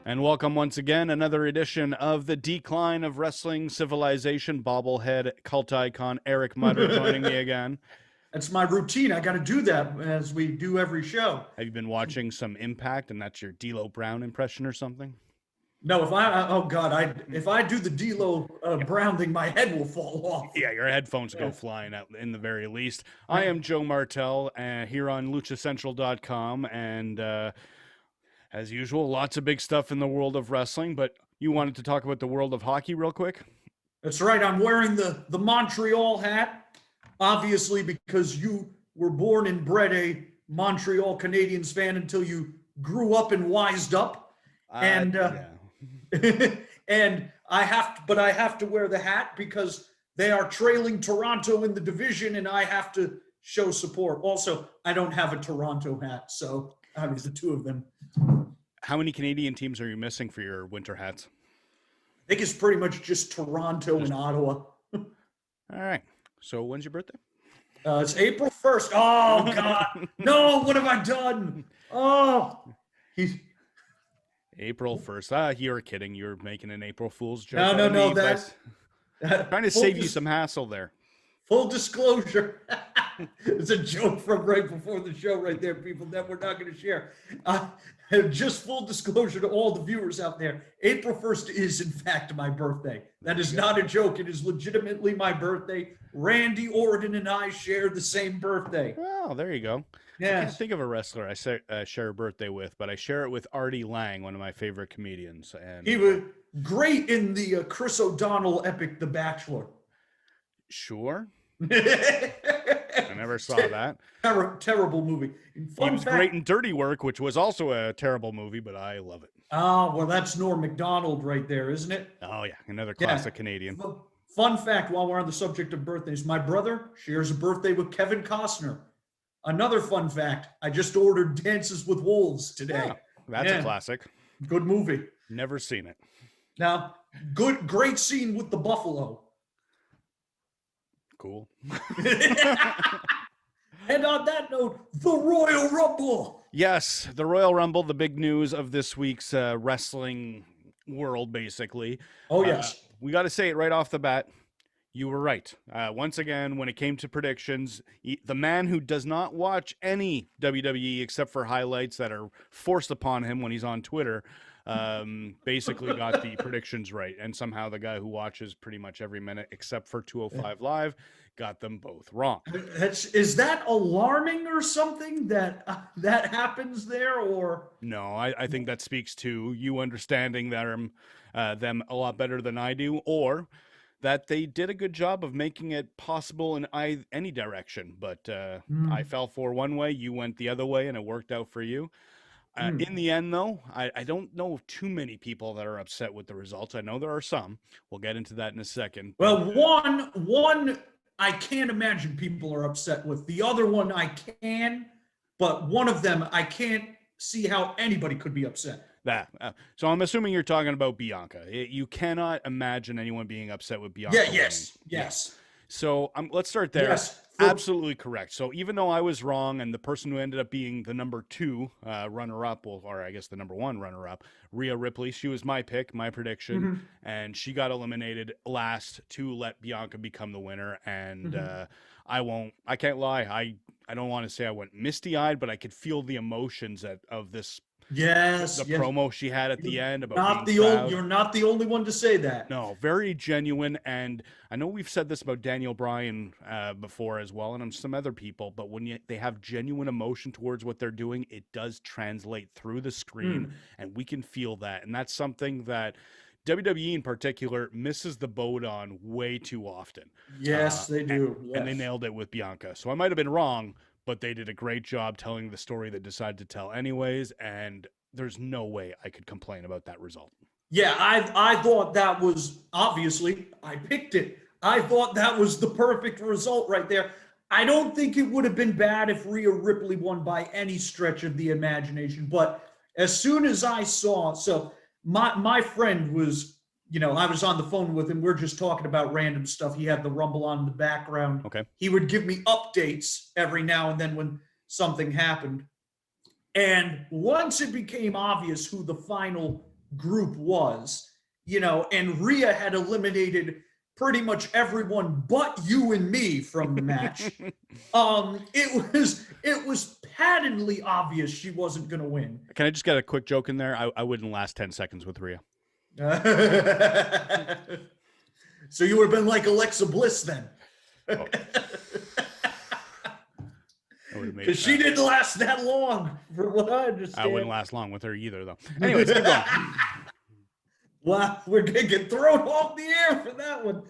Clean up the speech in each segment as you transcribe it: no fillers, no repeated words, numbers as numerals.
And welcome once again, another edition of the Decline of Wrestling Civilization. Bobblehead cult icon Eric Mutter joining me again. That's my routine. I got to do that as we do every show. Have you been watching some Impact and that's your D'Lo Brown impression or something? No, if I do the D'Lo Brown thing, my head will fall off. Yeah, your headphones go flying out in the very least. I am Joe Martel here on LuchaCentral.com, and as usual, lots of big stuff in the world of wrestling, but you wanted to talk about the world of hockey real quick? That's right. I'm wearing the Montreal hat, obviously because you were born and bred a Montreal Canadiens fan until you grew up and wised up. And I have to wear the hat because they are trailing Toronto in the division, and I have to show support. Also, I don't have a Toronto hat, so out of the two of them. How many Canadian teams are you missing for your winter hats? I think it's pretty much just Toronto and Ottawa. All right. So when's your birthday? It's April 1st. Oh, God. No, what have I done? Oh. April 1st. You were kidding. You were making an April Fool's joke. No. That's trying to save you some hassle there. Full disclosure. It's a joke from right before the show right there, people, that we're not going to share. Just full disclosure to all the viewers out there. April 1st is, in fact, my birthday. That is not a joke. It is legitimately my birthday. Randy Orton and I share the same birthday. Oh, there you go. Yes. I can't think of a wrestler I share a birthday with, but I share it with Artie Lang, one of my favorite comedians. And he was great in the Chris O'Donnell epic, The Bachelor. Sure. I never saw that. Terrible movie. He was great in Dirty Work, which was also a terrible movie, but I love it. Oh, well, that's Norm Macdonald right there, isn't it? Oh, yeah. Another classic Canadian. Fun fact, while we're on the subject of birthdays, my brother shares a birthday with Kevin Costner. Another fun fact, I just ordered Dances with Wolves today. Oh, that's a classic. Good movie. Never seen it. Now, great scene with the buffalo. Cool. And on that note, the Royal Rumble. Yes, the Royal Rumble, the big news of this week's wrestling world, basically. Oh, yes. We got to say it right off the bat. You were right. Once again, when it came to predictions, the man who does not watch any WWE except for highlights that are forced upon him when he's on Twitter basically got the predictions right. And somehow the guy who watches pretty much every minute except for 205 Live got them both wrong. Is that alarming or something that happens there? Or no, I think that speaks to you understanding them a lot better than I do, or that they did a good job of making it possible in any direction. But I fell for one way, you went the other way, and it worked out for you. In the end, though, I don't know of too many people that are upset with the results. I know there are some. We'll get into that in a second. Well, one I can't imagine people are upset with. The other one I can, but one of them I can't see how anybody could be upset. So I'm assuming you're talking about Bianca. You cannot imagine anyone being upset with Bianca. Yes. So let's start there. Yes. Absolutely correct. So even though I was wrong, and the person who ended up being the number 2 runner-up, or I guess the number 1 runner-up, Rhea Ripley, she was my pick, my prediction, and she got eliminated last to let Bianca become the winner. And I can't lie, I don't want to say I went misty-eyed, but I could feel the emotions of this. Yes. Promo she had at the end about you're not the only one to say that. No, very genuine. And I know we've said this about Daniel Bryan before as well, and some other people, but when they have genuine emotion towards what they're doing, it does translate through the screen, and we can feel that. And that's something that WWE in particular misses the boat on way too often. Yes, they do. And they nailed it with Bianca. So I might have been wrong, but they did a great job telling the story they decided to tell anyways, and there's no way I could complain about that result. Yeah, I thought that was, obviously, I picked it. I thought that was the perfect result right there. I don't think it would have been bad if Rhea Ripley won by any stretch of the imagination. But as soon as I saw, so my friend was, I was on the phone with him. We're just talking about random stuff. He had the Rumble on in the background. Okay. He would give me updates every now and then when something happened. And once it became obvious who the final group was, and Rhea had eliminated pretty much everyone but you and me from the match. It was patently obvious she wasn't going to win. Can I just get a quick joke in there? I wouldn't last 10 seconds with Rhea. So you would have been like Alexa Bliss then. Oh. Because she didn't last that long, for what I understand. I wouldn't last long with her either, though. Anyways, keep going. Well, we're gonna get thrown off the air for that one.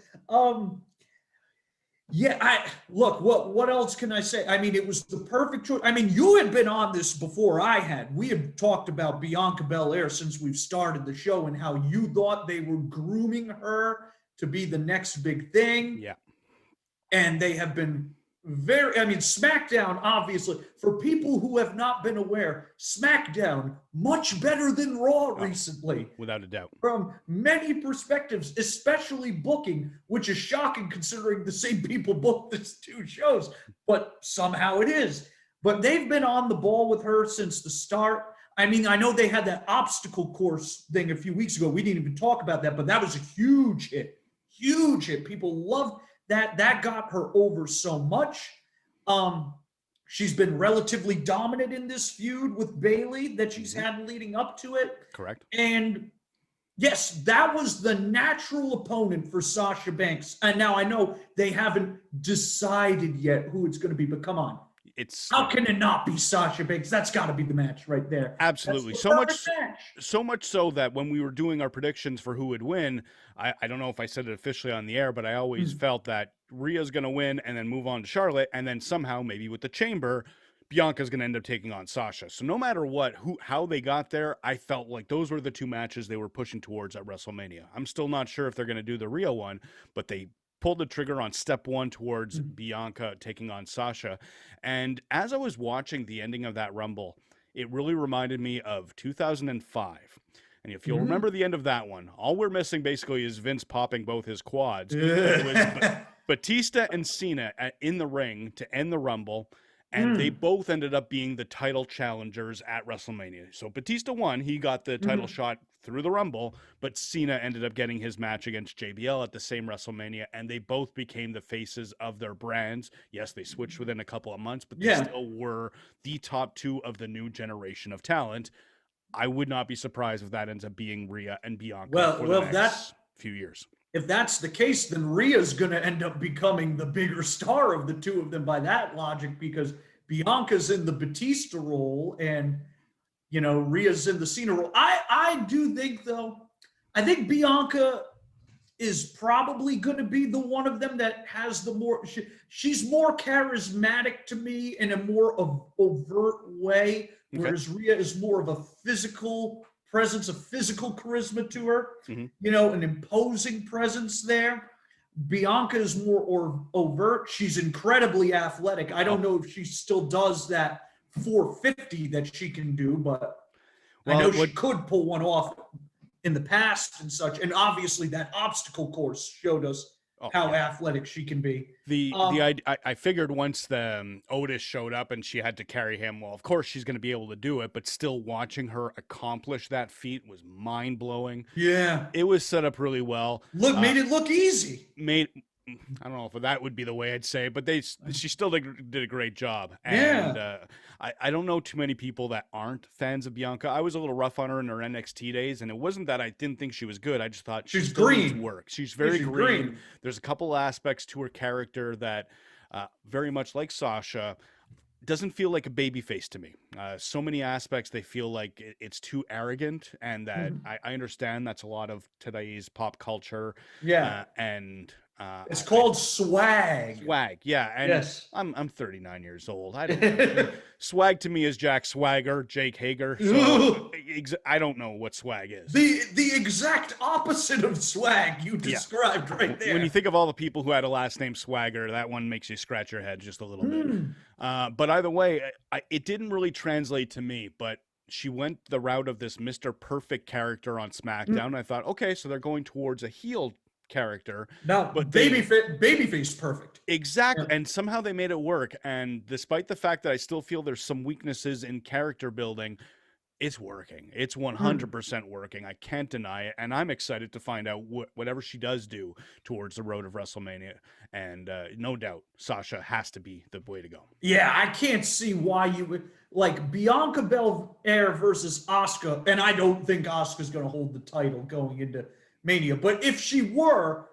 Look, what else can I say? I mean, it was the perfect choice. I mean, you had been on this before I had. We had talked about Bianca Belair since we've started the show and how you thought they were grooming her to be the next big thing. Yeah. And they have been SmackDown, obviously, for people who have not been aware, SmackDown, much better than Raw recently. Without a doubt. From many perspectives, especially booking, which is shocking considering the same people booked these two shows, but somehow it is. But they've been on the ball with her since the start. I mean, I know they had that obstacle course thing a few weeks ago. We didn't even talk about that, but that was a huge hit. Huge hit. People loved that got her over so much. She's been relatively dominant in this feud with Bayley that she's had leading up to it. Correct. And yes, that was the natural opponent for Sasha Banks. And now I know they haven't decided yet who it's going to be, but come on. How can it not be Sasha Banks? That's got to be the match right there. Absolutely. So much so that when we were doing our predictions for who would win, I don't know if I said it officially on the air, but I always felt that Rhea's going to win and then move on to Charlotte, and then somehow maybe with the Chamber, Bianca's going to end up taking on Sasha. So no matter what, how they got there, I felt like those were the two matches they were pushing towards at WrestleMania. I'm still not sure if they're going to do the Rhea one, but they pulled the trigger on step one towards Bianca taking on Sasha. And as I was watching the ending of that Rumble, it really reminded me of 2005. And if you'll remember the end of that one, all we're missing basically is Vince popping both his quads. It was Batista and Cena in the ring to end the Rumble. And they both ended up being the title challengers at WrestleMania. So Batista won. He got the title shot through the Rumble, but Cena ended up getting his match against JBL at the same WrestleMania, and they both became the faces of their brands. Yes, they switched within a couple of months, but they still were the top two of the new generation of talent. I would not be surprised if that ends up being Rhea and Bianca for the next few years. If that's the case, then Rhea's going to end up becoming the bigger star of the two of them by that logic, because Bianca's in the Batista role and, Rhea's in the Cena role. I do think, though, I think Bianca is probably going to be the one of them that has the more, she's more charismatic to me in a more overt way, whereas Rhea is more of a physical presence, a physical charisma to her, an imposing presence there. Bianca is more overt. She's incredibly athletic. I don't know if she still does that 450 that she can do, but I know she could pull one off in the past and such. And obviously that obstacle course showed us how athletic she can be. I figured once the Otis showed up and she had to carry him, well, of course she's going to be able to do it, but still watching her accomplish that feat was mind-blowing. Yeah. It was set up really well. Made it look easy. I don't know if that would be the way I'd say, but she still did a great job. And I don't know too many people that aren't fans of Bianca. I was a little rough on her in her NXT days, and it wasn't that I didn't think she was good. I just thought she's green. Work. She's very green. There's a couple aspects to her character that very much like Sasha doesn't feel like a baby face to me. So many aspects, they feel like it's too arrogant, and that I understand that's a lot of today's pop culture. Yeah. And It's called swag. Swag, yeah. And yes. I'm 39 years old. I don't know. Swag to me is Jack Swagger, Jake Hager. So I don't know what swag is. The exact opposite of swag you described right there. When you think of all the people who had a last name Swagger, that one makes you scratch your head just a little bit. But either way, it didn't really translate to me, but she went the route of this Mr. Perfect character on SmackDown. I thought, okay, so they're going towards a heel character. No, but babyface perfect. Exactly. Yeah. And somehow they made it work. And despite the fact that I still feel there's some weaknesses in character building, it's working. It's 100% working. I can't deny it. And I'm excited to find out whatever she does do towards the road of WrestleMania. And no doubt, Sasha has to be the way to go. Yeah, I can't see why you would, like, Bianca Belair versus Asuka. And I don't think Asuka's going to hold the title going into Mania. But if she were,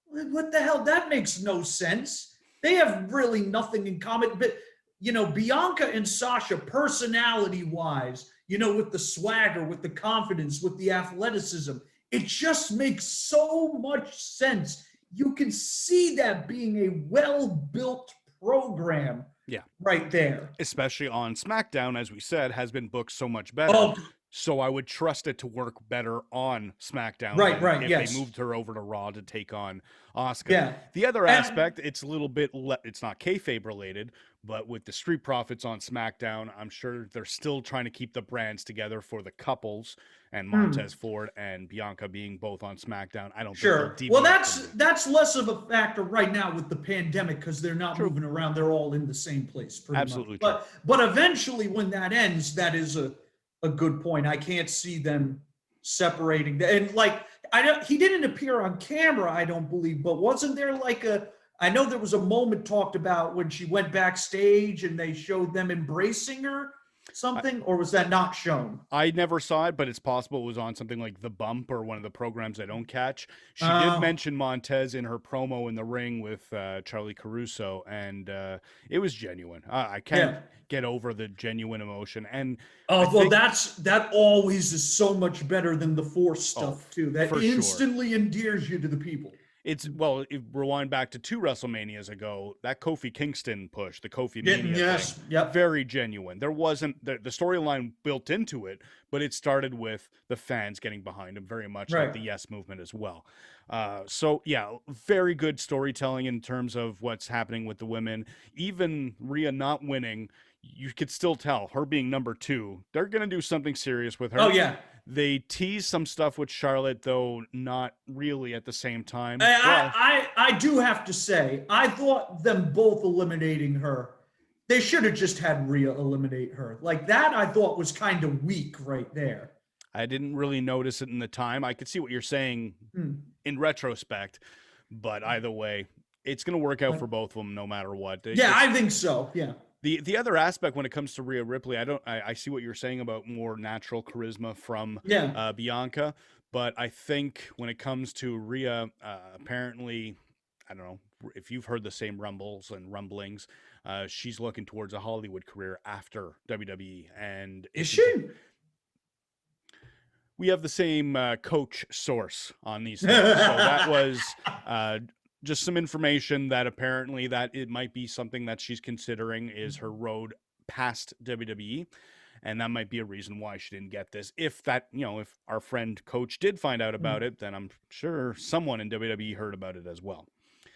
what the hell? That makes no sense. They have really nothing in common. But, you know, Bianca and Sasha, personality-wise, you know, with the swagger, with the confidence, with the athleticism, it just makes so much sense. You can see that being a well-built program right there. Especially on SmackDown, as we said, has been booked so much better. Oh. So I would trust it to work better on SmackDown. Right, if they moved her over to Raw to take on Asuka. Yeah. The other aspect, it's a little bit, it's not kayfabe related, but with the Street Profits on SmackDown, I'm sure they're still trying to keep the brands together for the couples, and Montez Ford and Bianca being both on SmackDown. I don't think well, that's less of a factor right now with the pandemic because they're not moving around. They're all in the same place. Absolutely. Much. But eventually when that ends, that is a good point. I can't see them separating. And like, he didn't appear on camera, I don't believe, but wasn't there like I know there was a moment talked about when she went backstage and they showed them embracing her something, or was that not shown? I never saw it, but it's possible it was on something like The Bump or one of the programs I don't catch. She did mention Montez in her promo in the ring with Charlie Caruso, and it was genuine. I can't get over the genuine emotion. And that always is so much better than the force stuff too. That instantly endears you to the people. It's if rewind back to 2 WrestleManias ago, that Kofi Kingston push, the Kofi Mania thing, very genuine. There wasn't the storyline built into it, but it started with the fans getting behind him, very much like the Yes Movement as well. So yeah, very good storytelling in terms of what's happening with the women. Even Rhea not winning, you could still tell her being number 2. They're gonna do something serious with her. Oh yeah. They tease some stuff with Charlotte, though not really at the same time. I do have to say, I thought them both eliminating her, they should have just had Rhea eliminate her. Like that, I thought was kind of weak right there. I didn't really notice it in the time. I could see what you're saying in retrospect, but either way, it's going to work out for both of them no matter what. I think so, yeah. The other aspect when it comes to Rhea Ripley, I see what you're saying about more natural charisma from Bianca, but I think when it comes to Rhea, apparently, I don't know if you've heard the same rumbles and rumblings, she's looking towards a Hollywood career after WWE. And is she? We have the same coach source on these things, so that was just some information that apparently that it might be something that she's considering is her road past WWE. And that might be a reason why she didn't get this. If that, if our friend Coach did find out about it, then I'm sure someone in WWE heard about it as well.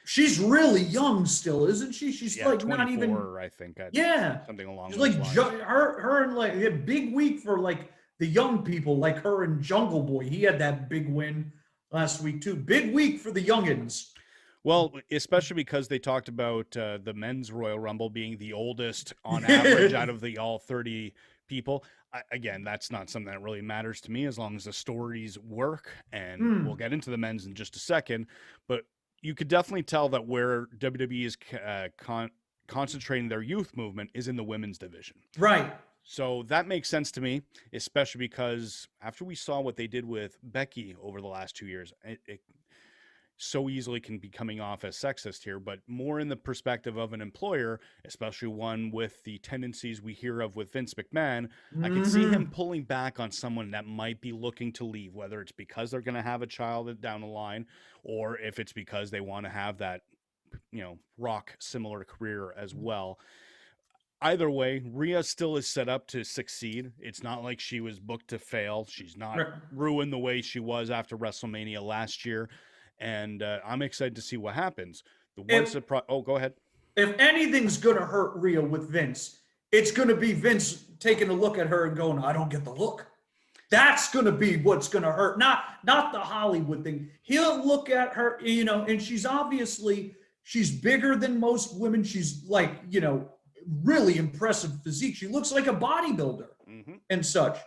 She's really young still, isn't she? She's like not even, I think. Something along those lines. Her and like a big week for like the young people, like her and Jungle Boy. He had that big win last week too. Big week for the youngins. Well, especially because they talked about the men's Royal Rumble being the oldest on average out of the all 30 people. Again, that's not something that really matters to me as long as the stories work. And we'll get into the men's in just a second. But you could definitely tell that where WWE is concentrating their youth movement is in the women's division. Right. So that makes sense to me, especially because after we saw what they did with Becky over the last 2 years, so easily can be coming off as sexist here, but more in the perspective of an employer, especially one with the tendencies we hear of with Vince McMahon. I could see him pulling back on someone that might be looking to leave, whether it's because they're going to have a child down the line, or if it's because they want to have that, Rock similar career as well. Either way, Rhea still is set up to succeed. It's not like she was booked to fail. She's not ruined the way she was after WrestleMania last year. And I'm excited to see what happens. The one surprise. Oh, go ahead. If anything's going to hurt Rhea with Vince, it's going to be Vince taking a look at her and going, I don't get the look. That's going to be what's going to hurt. Not the Hollywood thing. He'll look at her, and she's bigger than most women. She's like, really impressive physique. She looks like a bodybuilder and such.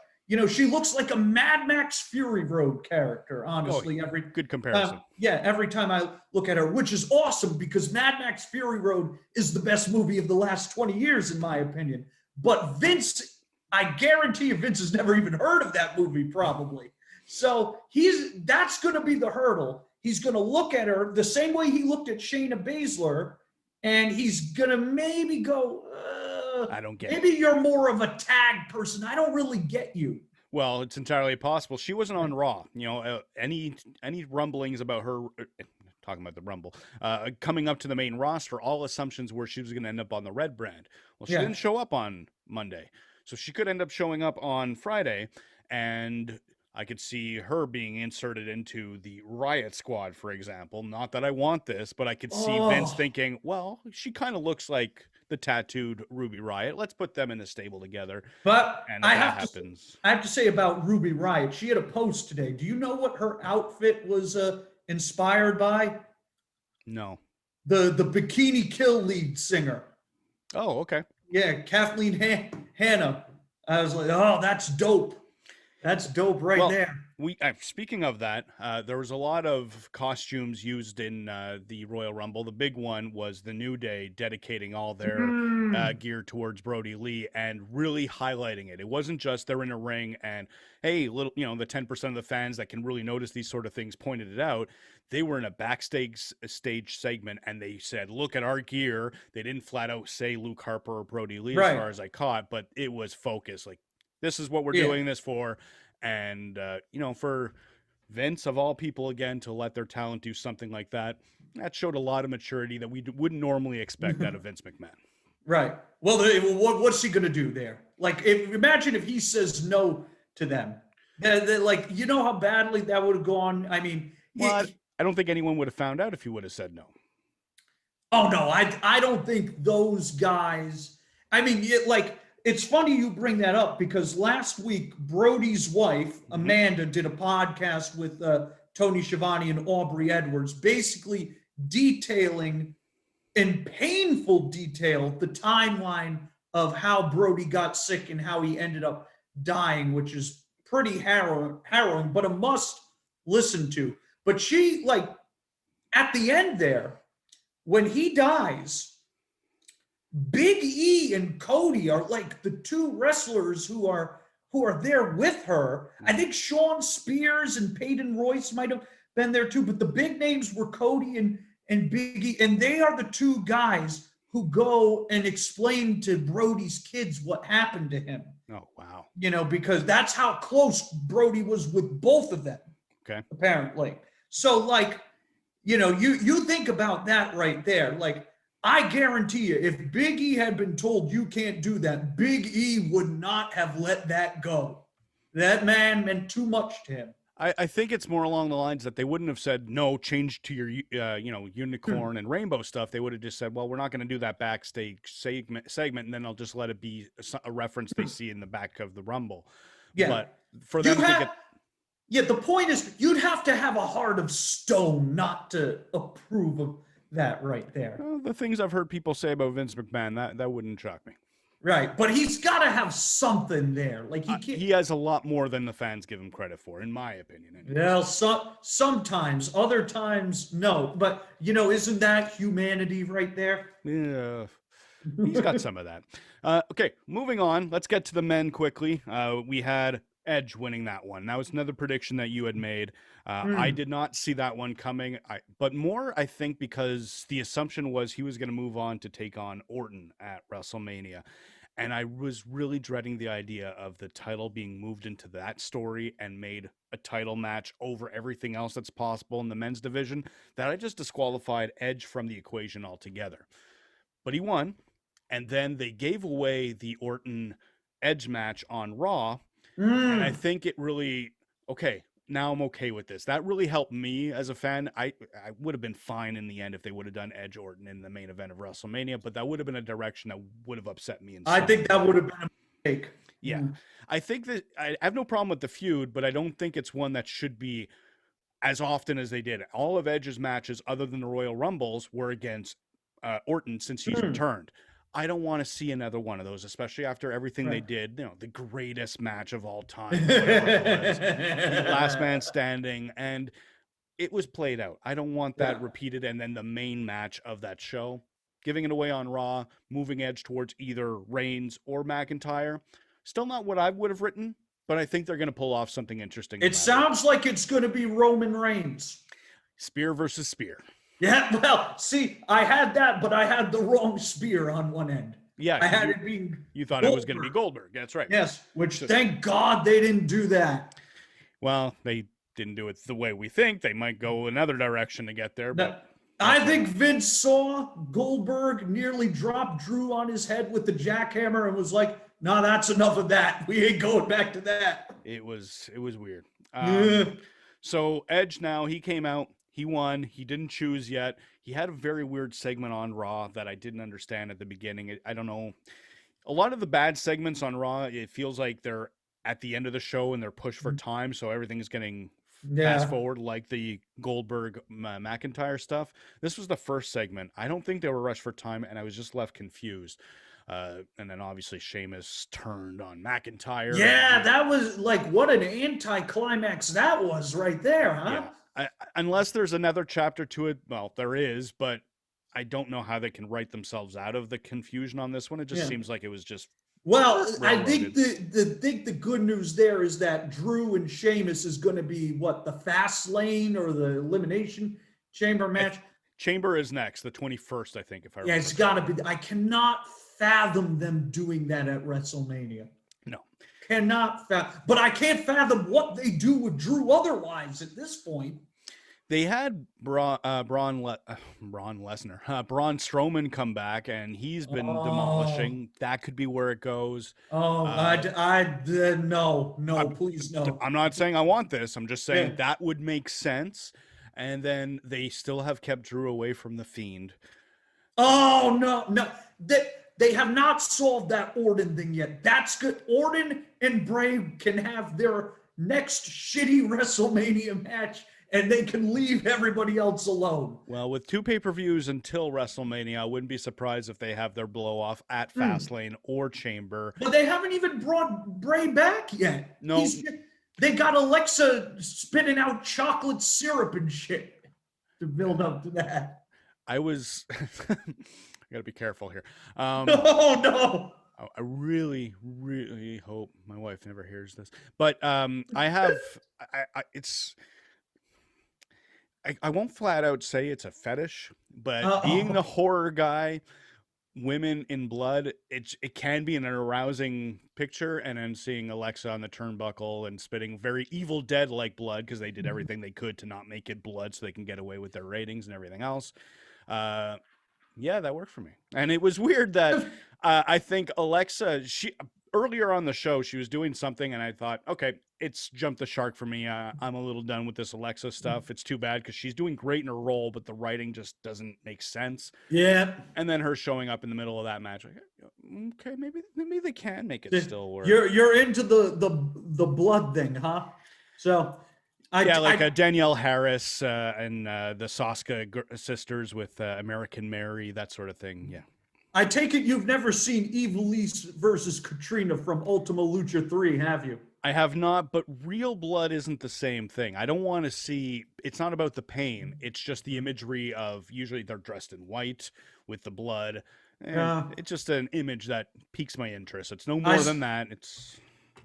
She looks like a Mad Max Fury Road character, honestly. Good comparison. Every time I look at her, which is awesome because Mad Max Fury Road is the best movie of the last 20 years, in my opinion. But Vince, I guarantee you Vince has never even heard of that movie, probably. So that's going to be the hurdle. He's going to look at her the same way he looked at Shayna Baszler, and he's going to maybe go, I don't get maybe it. You're more of a tag person. I don't really get you. Well, it's entirely possible. She wasn't on Raw. Any rumblings about her, talking about the Rumble, coming up to the main roster, all assumptions were she was going to end up on the Red brand. Well, she didn't show up on Monday. So she could end up showing up on Friday, and I could see her being inserted into the Riot Squad, for example. Not that I want this, but I could see Vince thinking, well, she kind of looks like the tattooed Ruby Riot. Let's put them in the stable together. But I have to say about Ruby Riot, she had a post today. Do you know what her outfit was inspired by? No. The Bikini Kill lead singer. Oh, okay. Yeah, Kathleen Hanna. I was like, oh, that's dope. That's dope there. Speaking of that, there was a lot of costumes used in the Royal Rumble. The big one was the New Day dedicating all their gear towards Brody Lee and really highlighting it. It wasn't just they're in a ring and, hey, the 10% of the fans that can really notice these sort of things pointed it out. They were in a backstage segment and they said, look at our gear. They didn't flat out say Luke Harper or Brody Lee as far as I caught, but it was focused. Like, this is what we're doing this for. And, for Vince, of all people, again, to let their talent do something like that showed a lot of maturity that we wouldn't normally expect out of Vince McMahon. Right. Well, what's he going to do there? Like, imagine if he says no to them. Like, how badly that would have gone. I mean, I don't think anyone would have found out if he would have said no. Oh, no, I don't think those guys. I mean, it's funny you bring that up because last week, Brody's wife, Amanda, did a podcast with Tony Schiavone and Aubrey Edwards, basically detailing in painful detail the timeline of how Brody got sick and how he ended up dying, which is pretty harrowing, but a must listen to. But she, at the end there, when he dies, Big E and Cody are like the two wrestlers who are there with her. I think Sean Spears and Peyton Royce might have been there too, but the big names were Cody and Big E, and they are the two guys who go and explain to Brody's kids what happened to him. Oh, wow. Because that's how close Brody was with both of them. Okay. Apparently. So, you think about that right there. I guarantee you, if Big E had been told you can't do that, Big E would not have let that go. That man meant too much to him. I think it's more along the lines that they wouldn't have said, no, change to your, unicorn and rainbow stuff. They would have just said, well, we're not going to do that backstage segment, and then I'll just let it be a reference they see in the back of the Rumble. Yeah. But for them to get... Yeah, the point is, you'd have to have a heart of stone not to approve of that right there. Well, the things I've heard people say about Vince McMahon, that wouldn't shock me. Right, but he's got to have something there. He can't. He has a lot more than the fans give him credit for, in my opinion. Anyways. Well, sometimes, other times, no. But isn't that humanity right there? Yeah, he's got some of that. Okay, moving on. Let's get to the men quickly. We had Edge winning that one. That was another prediction that you had made. I did not see that one coming, but more, I think, because the assumption was he was going to move on to take on Orton at WrestleMania. And I was really dreading the idea of the title being moved into that story and made a title match over everything else that's possible in the men's division, that I just disqualified Edge from the equation altogether. But he won. And then they gave away the Orton Edge match on Raw. And I think it really, okay, now I'm okay with this. That really helped me as a fan. I would have been fine in the end if they would have done Edge Orton in the main event of WrestleMania, but that would have been a direction that would have upset me. I think that would have been a mistake. Yeah. I think that I have no problem with the feud, but I don't think it's one that should be as often as they did. All of Edge's matches, other than the Royal Rumbles, were against Orton since he's returned. I don't want to see another one of those, especially after everything they did. You know, the greatest match of all time, the last man standing, and it was played out. I don't want that repeated. And then the main match of that show, giving it away on Raw, moving Edge towards either Reigns or McIntyre. Still not what I would have written, but I think they're going to pull off something interesting. It sounds like it's going to be Roman Reigns. Spear versus spear. Yeah, well, see, I had that, but I had the wrong spear on one end. Yeah, I had it being. You thought Goldberg. It was going to be Goldberg. That's right. Yes, which thank God they didn't do that. Well, they didn't do it the way we think. They might go another direction to get there. But I think Vince saw Goldberg nearly drop Drew on his head with the jackhammer and was like, "No, that's enough of that. We ain't going back to that." It was weird. So Edge now, he came out. He won. He didn't choose yet. He had a very weird segment on Raw that I didn't understand at the beginning. I don't know. A lot of the bad segments on Raw, it feels like they're at the end of the show and they're pushed for time, so everything's getting fast forward, like the Goldberg McIntyre stuff. This was the first segment. I don't think they were rushed for time, and I was just left confused. And then obviously Sheamus turned on McIntyre. Yeah, that was like, what an anticlimax that was right there, huh? Yeah. Unless there's another chapter to it, well, there is, but I don't know how they can write themselves out of the confusion on this one. It just seems like it was just. Well, I think the good news there is that Drew and Sheamus is going to be what, the fast lane or the elimination chamber match. Chamber is next, the 21st, I think. If I remember. Yeah, it's got to be. I cannot fathom them doing that at WrestleMania. No. Cannot fathom, but I can't fathom what they do with Drew otherwise at this point. They had Braun Strowman come back, and he's been demolishing. That could be where it goes. No, please no. I'm not saying I want this. I'm just saying that would make sense. And then they still have kept Drew away from the Fiend. Oh, no. They have not solved that Orton thing yet. That's good. Orton and Bray can have their next shitty WrestleMania match, and they can leave everybody else alone. Well, with 2 pay-per-views until WrestleMania, I wouldn't be surprised if they have their blow-off at Fastlane or Chamber. But they haven't even brought Bray back yet. No. They got Alexa spitting out chocolate syrup and shit to build up to that. I got to be careful here. Oh, no. I really, really hope my wife never hears this. But I won't flat out say it's a fetish, but being the horror guy, women in blood, it can be an arousing picture. And then seeing Alexa on the turnbuckle and spitting very Evil Dead-like blood, because they did everything they could to not make it blood so they can get away with their ratings and everything else. Yeah, that worked for me. And it was weird that I think Alexa, earlier on the show, she was doing something, and I thought, okay, it's jumped the shark for me. I'm a little done with this Alexa stuff. It's too bad because she's doing great in her role, but the writing just doesn't make sense. Yeah. And then her showing up in the middle of that match, like, okay, maybe they can make it still work. You're into the blood thing, huh? So. Danielle Harris and the Soska sisters with American Mary, that sort of thing. Yeah. I take it you've never seen Ivelisse versus Katrina from Ultima Lucha 3, have you? I have not, but real blood isn't the same thing. I don't want to see, it's not about the pain. It's just the imagery of, usually they're dressed in white with the blood. It's just an image that piques my interest. It's no more than that.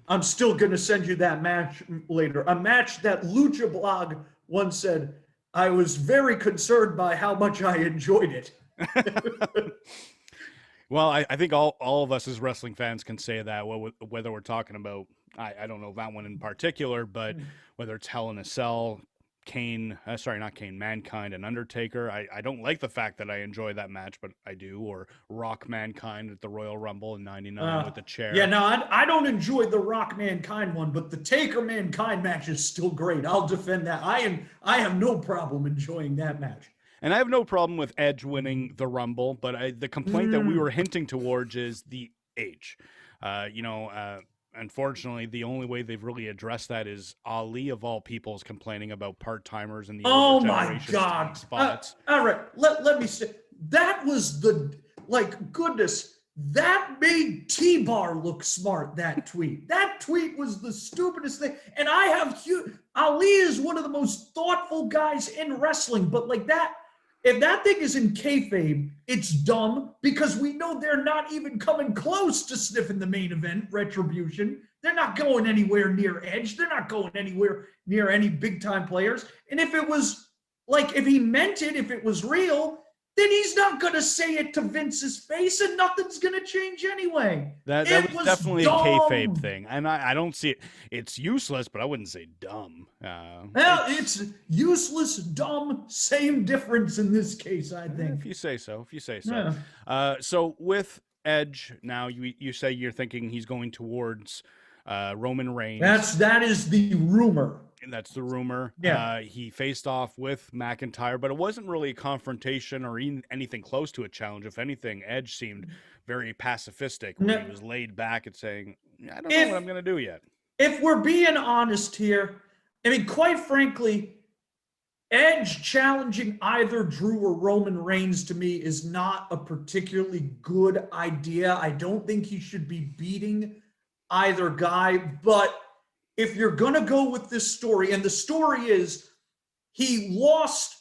I'm still going to send you that match later. A match that Lucha Blog once said, I was very concerned by how much I enjoyed it. Well, I think all of us as wrestling fans can say that, whether we're talking about, I don't know that one in particular, but whether it's Hell in a Cell, Mankind and Undertaker. I don't like the fact that I enjoy that match, but I do. Or Rock Mankind at the Royal Rumble in '99 with the chair. Yeah, no, I don't enjoy the Rock Mankind one, but the Taker Mankind match is still great. I'll defend that. I have no problem enjoying that match. And I have no problem with Edge winning the Rumble, but the complaint that we were hinting towards is the age. Unfortunately, the only way they've really addressed that is Ali, of all people, is complaining about part-timers in the older generation spots. All right, let me say, that was goodness, that made T-Bar look smart, that tweet. That tweet was the stupidest thing. And Ali is one of the most thoughtful guys in wrestling, but like that, if that thing is in kayfabe, it's dumb because we know they're not even coming close to sniffing the main event, Retribution. They're not going anywhere near Edge. They're not going anywhere near any big-time players. And if it was, if he meant it, if it was real, then he's not going to say it to Vince's face and nothing's going to change anyway. That was definitely dumb. A kayfabe thing. And I don't see it. It's useless, but I wouldn't say dumb. It's useless, dumb, same difference in this case, I think. If you say so. Yeah. So with Edge, now you say you're thinking he's going towards Roman Reigns. That is the rumor. And that's the rumor. Yeah. He faced off with McIntyre, but it wasn't really a confrontation or even anything close to a challenge. If anything, Edge seemed very pacifistic when he was laid back and saying, I don't know what I'm going to do yet. If we're being honest here, I mean, quite frankly, Edge challenging either Drew or Roman Reigns to me is not a particularly good idea. I don't think he should be beating either guy, but if you're going to go with this story, and the story is he lost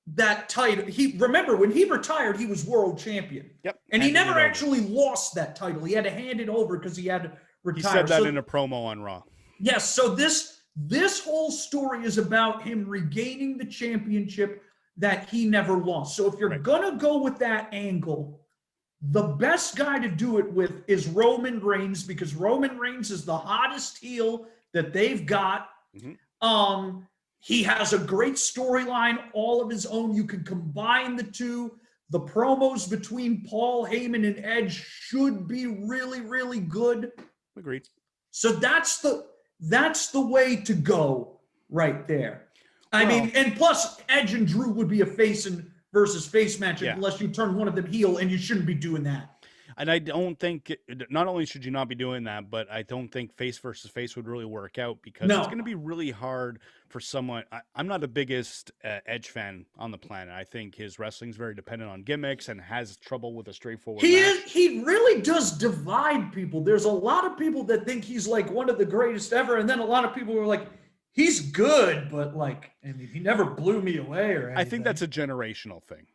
that title. Remember, when he retired, he was world champion. Yep. And he never actually lost that title. He had to hand it over because he had to retire. He said that in a promo on Raw. Yes. So this whole story is about him regaining the championship that he never lost. So if you're going to go with that angle, the best guy to do it with is Roman Reigns, because Roman Reigns is the hottest heel that they've got. Mm-hmm. He has a great storyline all of his own. You can combine the two. The promos between Paul Heyman and Edge should be really, really good. Agreed. So that's the way to go right there. I mean, and plus Edge and Drew would be a face versus face match unless you turn one of them heel, and you shouldn't be doing that. And I don't think, not only should you not be doing that, but I don't think face versus face would really work out, because it's going to be really hard for someone. I'm not the biggest Edge fan on the planet. I think his wrestling's very dependent on gimmicks and has trouble with a straightforward match. He really does divide people. There's a lot of people that think he's like one of the greatest ever, and then a lot of people are like, he's good, but he never blew me away or anything. I think that's a generational thing.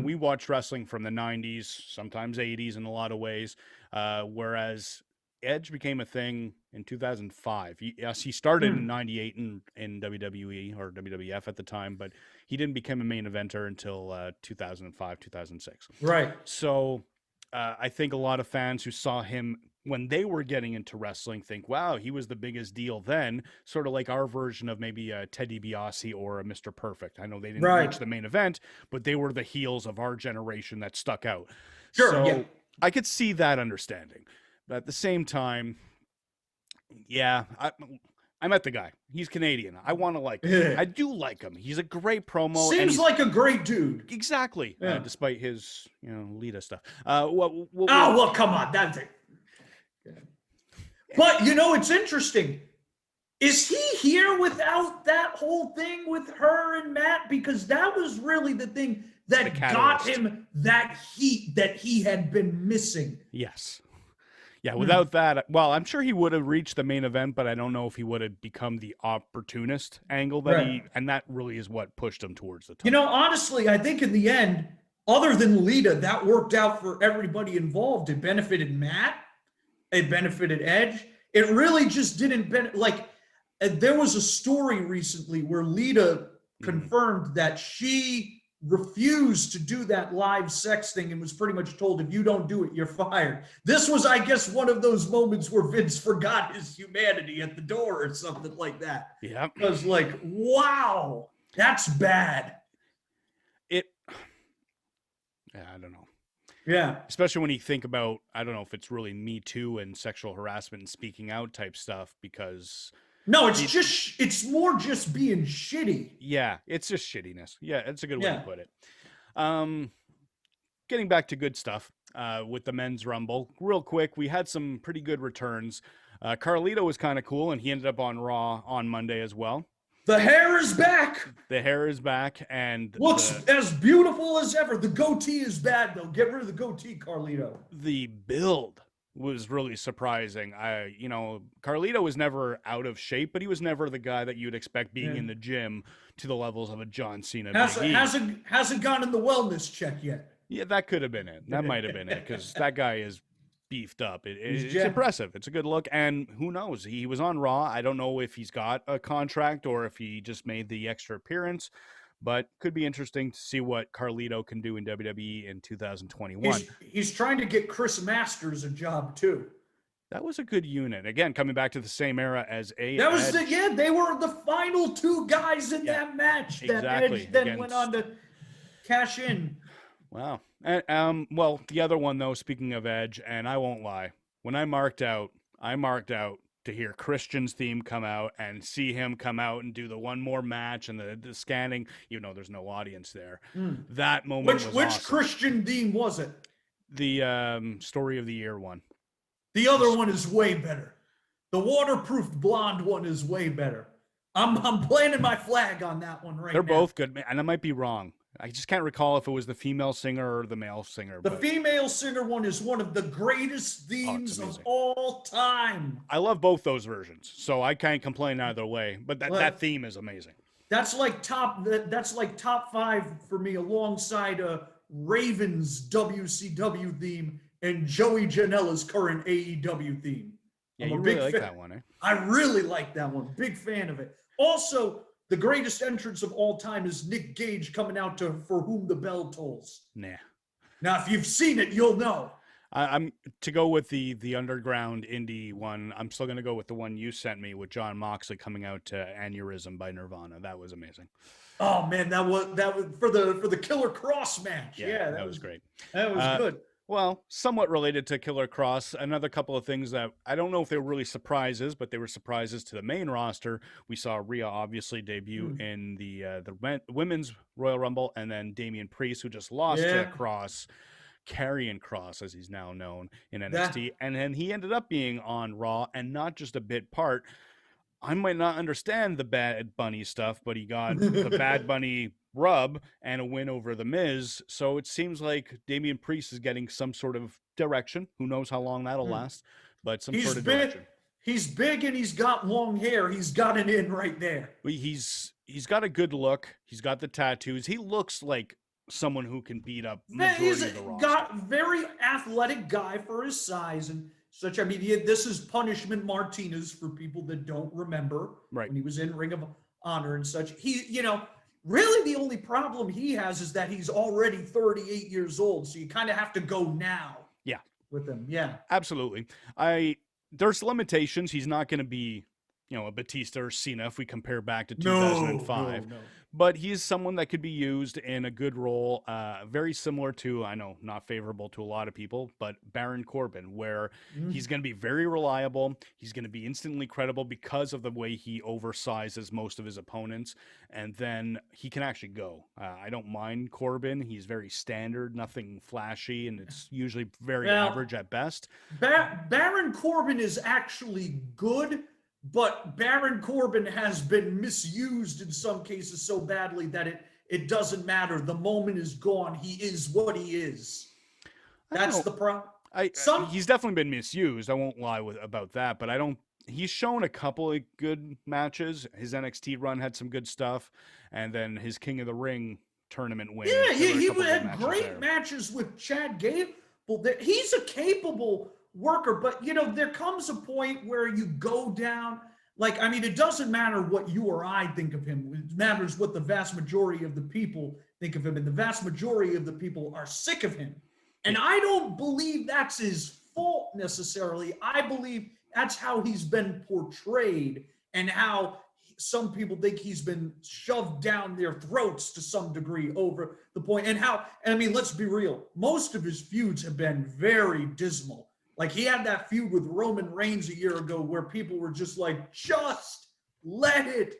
We watched wrestling from the 90s, sometimes 80s in a lot of ways, whereas Edge became a thing in 2005. He started in 98 in WWE or WWF at the time, but he didn't become a main eventer until 2005, 2006. Right. So I think a lot of fans who saw him when they were getting into wrestling think, wow, he was the biggest deal then, sort of like our version of maybe a Ted DiBiase or a Mr. Perfect. I know they didn't reach the main event, but they were the heels of our generation that stuck out. Sure, so I could see that understanding. But at the same time, I met the guy. He's Canadian. I want to like him. I do like him. He's a great promo. Seems like a great dude. Exactly. Despite his, Lita stuff. Well, come on. That's it. But, it's interesting. Is he here without that whole thing with her and Matt? Because that was really the thing that got him that heat that he had been missing. Yes. Yeah, without that, well, I'm sure he would have reached the main event, but I don't know if he would have become the opportunist angle and that really is what pushed him towards the top. Honestly, I think in the end, other than Lita, that worked out for everybody involved. It benefited Matt. It benefited Edge. it really just didn't like. There was a story recently where Lita confirmed that she refused to do that live sex thing and was pretty much told, if you don't do it, you're fired. This was, I guess, one of those moments where Vince forgot his humanity at the door or something like that. Yeah. I was like, wow, that's bad. Yeah, I don't know. Yeah. Especially when you think about, I don't know if it's really Me Too and sexual harassment and speaking out type stuff, because... No, it's more just being shitty. Yeah, it's just shittiness. Yeah, it's a good way to put it. Getting back to good stuff with the men's Rumble. Real quick, we had some pretty good returns. Carlito was kind of cool, and he ended up on Raw on Monday as well. The hair is back. The hair is back, and looks as beautiful as ever. The goatee is bad, though. Get rid of the goatee, Carlito. The build was really surprising. Carlito was never out of shape, but he was never the guy that you'd expect being in the gym to the levels of a John Cena. Hasn't gone in the wellness check yet. Yeah, that could have been it. That might have been it, because that guy is beefed up. It's impressive. It's a good look, and who knows? He was on Raw. I don't know if he's got a contract or if he just made the extra appearance, but could be interesting to see what Carlito can do in WWE in 2021. He's trying to get Chris Masters a job too. That was a good unit. Again, coming back to the same era as Edge. They were the final two guys in that match that Edge then went on to cash in. Wow. And, well, the other one, though, speaking of Edge, and I won't lie, when I marked out to hear Christian's theme come out and see him come out and do the one more match and the scanning, even though there's no audience there. That moment was Which awesome. Christian theme was it? The Story of the Year one. The other one is way better. The waterproof blonde one is way better. I'm planting my flag on that one right now. They're both good, and I might be wrong. I just can't recall if it was the female singer or the male singer. The female singer one is one of the greatest themes of all time. I love both those versions, so I can't complain either way. But that theme is amazing. That's like top 5 for me, alongside Raven's WCW theme and Joey Janela's current AEW theme. Yeah, you really like that one, eh? I really like that one. Big fan of it. Also, the greatest entrance of all time is Nick Gage coming out to For Whom the Bell Tolls. Nah. Now, if you've seen it, you'll know. I'm to go with the underground indie one. I'm still going to go with the one you sent me with John Moxley coming out to Aneurysm by Nirvana. That was amazing. Oh man, that was for the Killer Cross match. Yeah, that was great. That was good. Well, somewhat related to Killer Cross, another couple of things that I don't know if they were really surprises, but they were surprises to the main roster. We saw Rhea obviously debut in the Women's Royal Rumble, and then Damian Priest, who just lost to Cross, Karrion Kross, as he's now known in NXT. And then he ended up being on Raw, and not just a bit part. I might not understand the Bad Bunny stuff, but he got the Bad Bunny rub and a win over The Miz. So it seems like Damian Priest is getting some sort of direction. Who knows how long that'll last, but sort of direction. He's big and he's got long hair. He's got it in right there. He's got a good look. He's got the tattoos. He looks like someone who can beat up majority of the roster. Got very athletic guy for his size and such. I mean, this is Punishment Martinez for people that don't remember when he was in Ring of Honor and such. Really the only problem he has is that he's already 38 years old. So you kind of have to go now. Yeah. With him. Yeah. Absolutely. There's limitations. He's not going to be, a Batista or Cena if we compare back to 2005. No. But he's someone that could be used in a good role, very similar to, I know, not favorable to a lot of people, but Baron Corbin, where he's going to be very reliable. He's going to be instantly credible because of the way he oversizes most of his opponents. And then he can actually go. I don't mind Corbin. He's very standard, nothing flashy, and it's usually very average at best. Baron Corbin is actually good. But Baron Corbin has been misused in some cases so badly that it doesn't matter. The moment is gone. He is what he is. That's the problem. He's definitely been misused. I won't lie about that. But he's shown a couple of good matches. His NXT run had some good stuff. And then his King of the Ring tournament win. Yeah, he had great matches with Chad Gable. He's a capable worker, but there comes a point where you go down. Like, I mean, it doesn't matter what you or I think of him. It matters what the vast majority of the people think of him, and the vast majority of the people are sick of him. And I don't believe that's his fault necessarily. I believe that's how he's been portrayed and how some people think he's been shoved down their throats to some degree over the point. And I mean, let's be real. Most of his feuds have been very dismal. Like, he had that feud with Roman Reigns a year ago where people were just like, just let it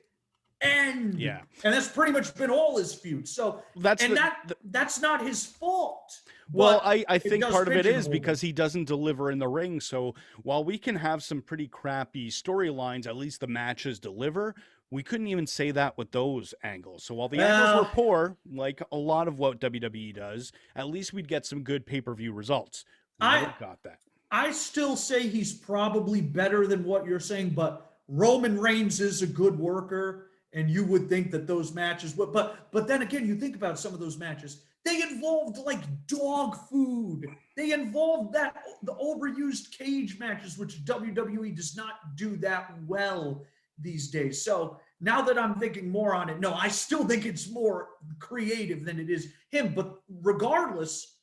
end. Yeah. And that's pretty much been all his feuds. So that's not his fault. Well, I think part of it is because he doesn't deliver in the ring. So while we can have some pretty crappy storylines, at least the matches deliver. We couldn't even say that with those angles. So while the angles were poor, like a lot of what WWE does, at least we'd get some good pay-per-view results. We never got that. I still say he's probably better than what you're saying, but Roman Reigns is a good worker, and you would think that those matches would. But then again, you think about some of those matches. They involved like dog food. They involved the overused cage matches, which WWE does not do that well these days. So now that I'm thinking more on it, no, I still think it's more creative than it is him. But regardless,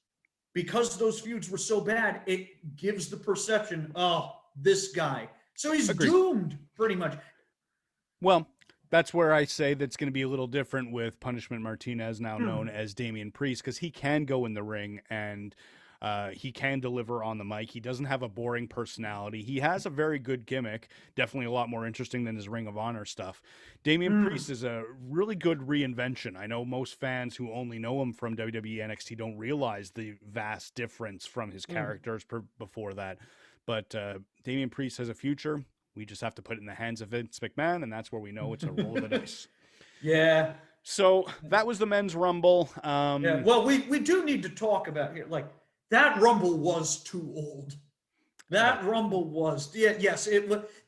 because those feuds were so bad, it gives the perception, oh, this guy. So he's doomed, pretty much. Well, that's where I say that's going to be a little different with Punishment Martinez, now known as Damian Priest, because he can go in the ring and he can deliver on the mic. He doesn't have a boring personality. He has a very good gimmick, definitely a lot more interesting than his Ring of Honor stuff. Damian Priest is a really good reinvention. I know most fans who only know him from WWE NXT don't realize the vast difference from his characters before that. But Damian Priest has a future. We just have to put it in the hands of Vince McMahon, and that's where we know it's a roll of the dice. Yeah. So that was the men's Rumble. Yeah. Well, we do need to talk about here. Like, that Rumble was too old. That Rumble was. Yeah. Yes.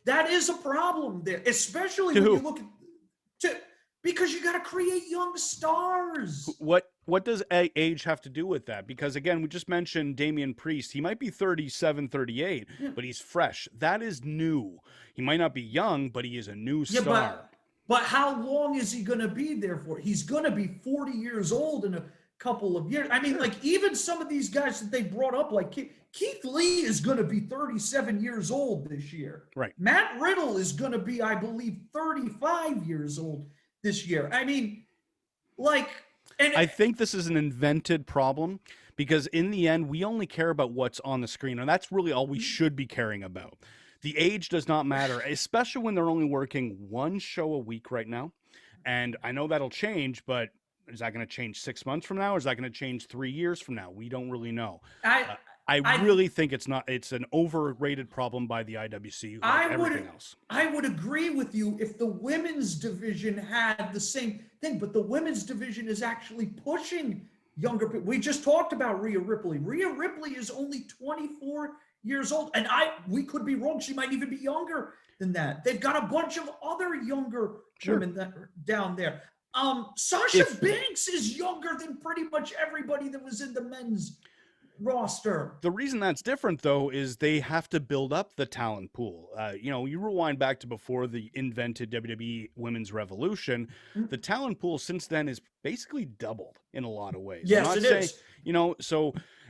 That is a problem there, especially when you look at because you got to create young stars. What does age have to do with that? Because, again, we just mentioned Damian Priest. He might be 37, 38, but he's fresh. That is new. He might not be young, but he is a new star. But how long is he going to be there for? He's going to be 40 years old in a couple of years. I mean, like, even some of these guys that they brought up, like Keith Lee is going to be 37 years old this year. Right. Matt Riddle is going to be, I believe, 35 years old this year. I mean, like... And I think this is an invented problem because in the end, we only care about what's on the screen, and that's really all we should be caring about. The age does not matter, especially when they're only working one show a week right now. And I know that'll change, but is that going to change 6 months from now? Or is that going to change 3 years from now? We don't really know. I really think it's an overrated problem by the IWC, like everything else. I would agree with you if the women's division had the same thing, but the women's division is actually pushing younger people. We just talked about Rhea Ripley. Rhea Ripley is only 24 years old, and we could be wrong. She might even be younger than that. They've got a bunch of other younger women that are down there. Sasha Banks is younger than pretty much everybody that was in the men's roster. The reason that's different, though, is they have to build up the talent pool. You rewind back to before the invented WWE Women's Revolution, the talent pool since then is basically doubled in a lot of ways. Yes, it is.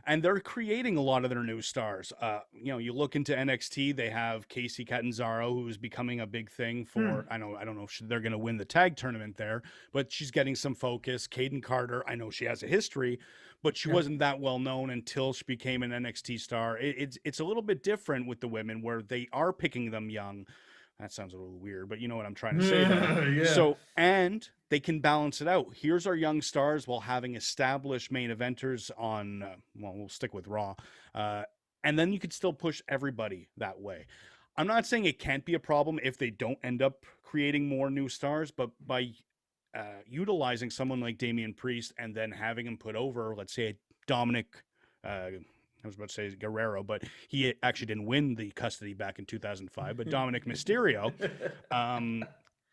And they're creating a lot of their new stars. You look into NXT, they have Casey Catanzaro, who's becoming a big thing for, I don't know if they're going to win the tag tournament there, but she's getting some focus. Kaden Carter, I know she has a history, but she wasn't that well known until she became an NXT star. It's a little bit different with the women where they are picking them young. That sounds a little weird, but you know what I'm trying to say there. Yeah. So, and they can balance it out. Here's our young stars while having established main eventers on, we'll stick with Raw. And then you could still push everybody that way. I'm not saying it can't be a problem if they don't end up creating more new stars, but by utilizing someone like Damian Priest and then having him put over, let's say, Dominic, I was about to say Guerrero, but he actually didn't win the custody back in 2005. But Dominic Mysterio,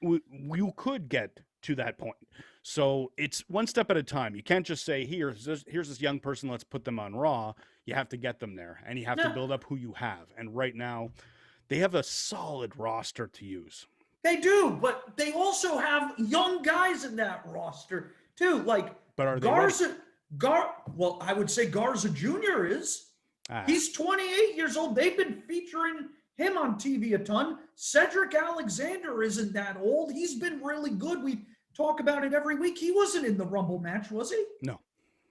you could get to that point. So it's one step at a time. You can't just say, here's this young person, let's put them on Raw. You have to get them there, and you have to build up who you have. And right now, they have a solid roster to use. They do, but they also have young guys in that roster too. Like, but are Garza? Well, I would say Garza Jr. is. He's 28 years old. They've been featuring him on TV a ton. Cedric Alexander isn't that old. He's been really good. We talk about it every week. He wasn't in the Rumble match, was he? No.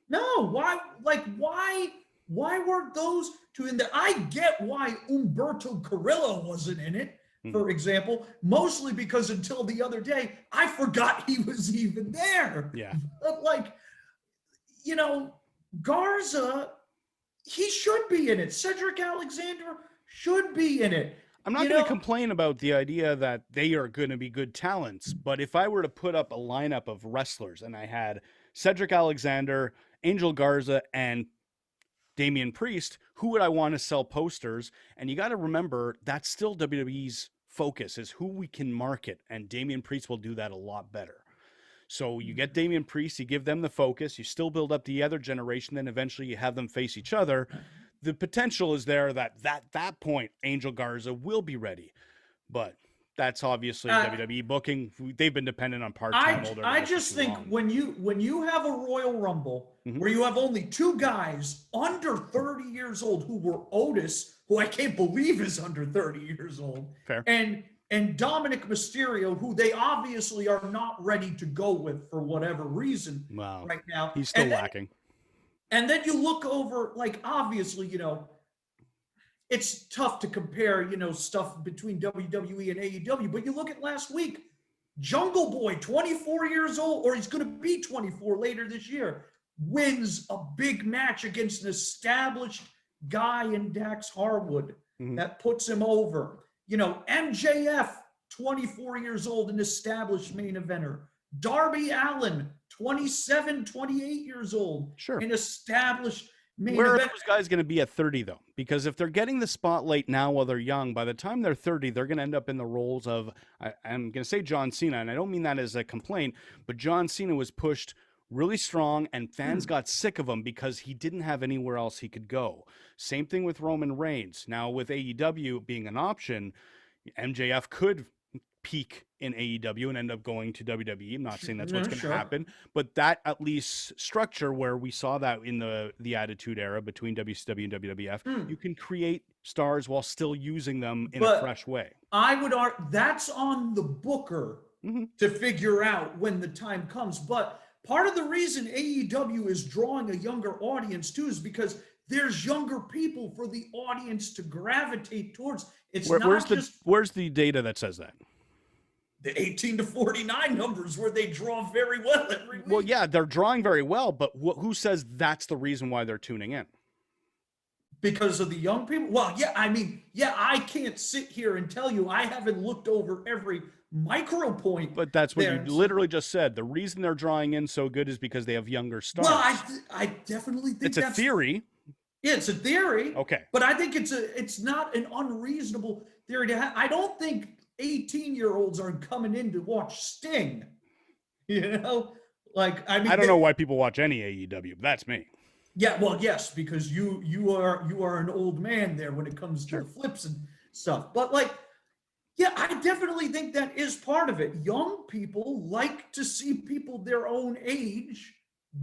Why? Like, why weren't those two in there? I get why Humberto Carrillo wasn't in it, for example, mostly because until the other day, I forgot he was even there. Yeah. But like, you know, Garza, he should be in it. Cedric Alexander should be in it. I'm not going to complain about the idea that they are going to be good talents, but if I were to put up a lineup of wrestlers and I had Cedric Alexander, Angel Garza, and Damian Priest, who would I want to sell posters? And you got to remember, that's still WWE's focus, is who we can market, and Damian Priest will do that a lot better. So you get Damian Priest, you give them the focus, you still build up the other generation, then eventually you have them face each other. The potential is there that that point, Angel Garza will be ready. But that's obviously WWE booking. They've been dependent on part-time older. I just think when you have a Royal Rumble where you have only two guys under 30 years old who were Otis, who I can't believe is under 30 years old, fair, and Dominic Mysterio, who they obviously are not ready to go with for whatever reason right now. He's still lacking. And then you look over, like, obviously, you know, it's tough to compare, you know, stuff between WWE and AEW, but you look at last week, Jungle Boy, 24 years old, or he's going to be 24 later this year, wins a big match against an established guy in Dax Harwood that puts him over. You know, MJF, 24 years old, an established main eventer. Darby Allin, 27, 28 years old, an established main Where event. are those guys going to be at 30, though? Because if they're getting the spotlight now while they're young, by the time they're 30, they're going to end up in the roles of, I'm going to say John Cena, and I don't mean that as a complaint, but John Cena was pushed really strong, and fans got sick of him because he didn't have anywhere else he could go. Same thing with Roman Reigns. Now, with AEW being an option, MJF could peak in AEW and end up going to WWE. I'm not saying that's what's going to happen, but that at least structure where we saw that in the Attitude Era between WCW and WWF, you can create stars while still using them in a fresh way. I would argue that's on the booker to figure out when the time comes. But part of the reason AEW is drawing a younger audience too is because there's younger people for the audience to gravitate towards. It's where's the data that says that? The 18 to 49 numbers where they draw very well every week. Well, yeah, they're drawing very well, but who says that's the reason why they're tuning in? Because of the young people? Well, yeah, I mean, yeah, I can't sit here and tell you I haven't looked over every micro point. But that's what you literally just said. The reason they're drawing in so good is because they have younger stars. Well, I definitely think it's a theory. Yeah, it's a theory. Okay. But I think it's not an unreasonable theory to have. I don't think 18-year-olds are coming in to watch Sting. You know? Like, I mean, I don't know why people watch any AEW. That's me. Yeah, well, yes, because you are an old man there when it comes to the flips and stuff. But like, yeah, I definitely think that is part of it. Young people like to see people their own age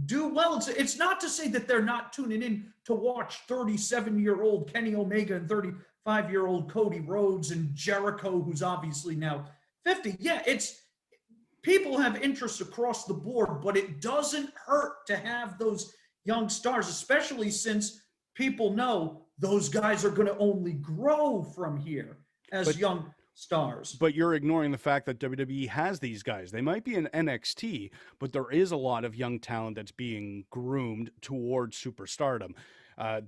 do well. It's not to say that they're not tuning in to watch 37-year-old Kenny Omega and 35-year-old Cody Rhodes and Jericho, who's obviously now 50. Yeah, people have interests across the board, but it doesn't hurt to have those young stars, especially since people know those guys are going to only grow from here as young stars. But you're ignoring the fact that WWE has these guys. They might be in NXT, but there is a lot of young talent that's being groomed towards superstardom.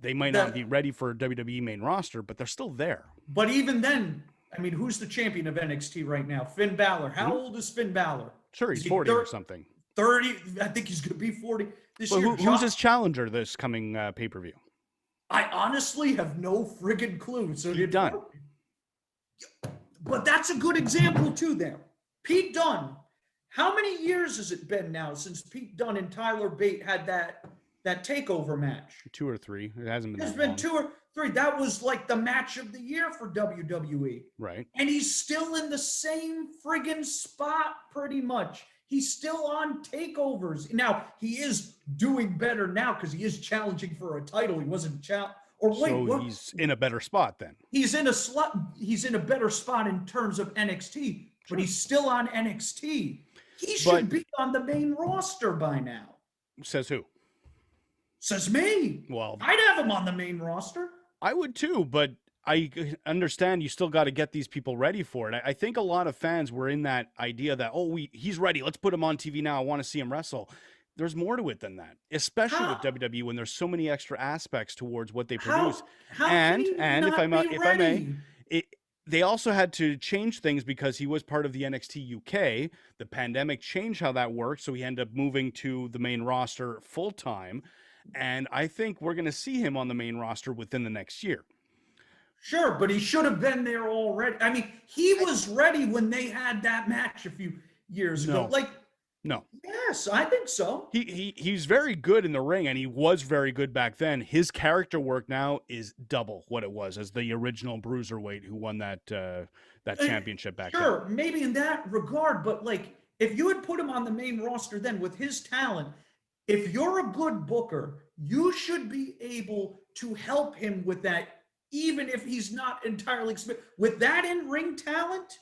They might not be ready for WWE main roster, but they're still there. But even then, I mean, who's the champion of NXT right now? Finn Balor. How old is Finn Balor? Sure, he's 40 or something. 30. I think he's going to be 40 this year. Who's his challenger this coming pay-per-view? I honestly have no friggin' clue. So Pete Dunne. But that's a good example too there. Pete Dunne how many years has it been now since Pete Dunne and Tyler Bate had that takeover match? 2 or 3. It hasn't been There's that been long. 2 or 3. That was like the match of the year for WWE. Right. And he's still in the same friggin' spot pretty much. He's still on takeovers. Now, he is doing better now because he is challenging for a title. He wasn't He's in a better spot then. He's in a better spot in terms of NXT, but he's still on NXT. He should be on the main roster by now. Says who? Says me. Well, I'd have him on the main roster. I would too, but I understand you still got to get these people ready for it. I think a lot of fans were in that idea that, he's ready. Let's put him on TV now. I want to see him wrestle. There's more to it than that, especially with WWE when there's so many extra aspects towards what they produce. And if I may, they also had to change things because he was part of the NXT UK. The pandemic changed how that worked, so he ended up moving to the main roster full time. And I think we're going to see him on the main roster within the next year. Sure, but he should have been there already. I mean, he was ready when they had that match a few years ago. No. Yes, I think so. He's very good in the ring, and he was very good back then. His character work now is double what it was as the original bruiserweight who won that championship back then. Sure, maybe in that regard, but if you had put him on the main roster then with his talent, if you're a good booker, you should be able to help him with that, even if he's not entirely experienced. With that in-ring talent,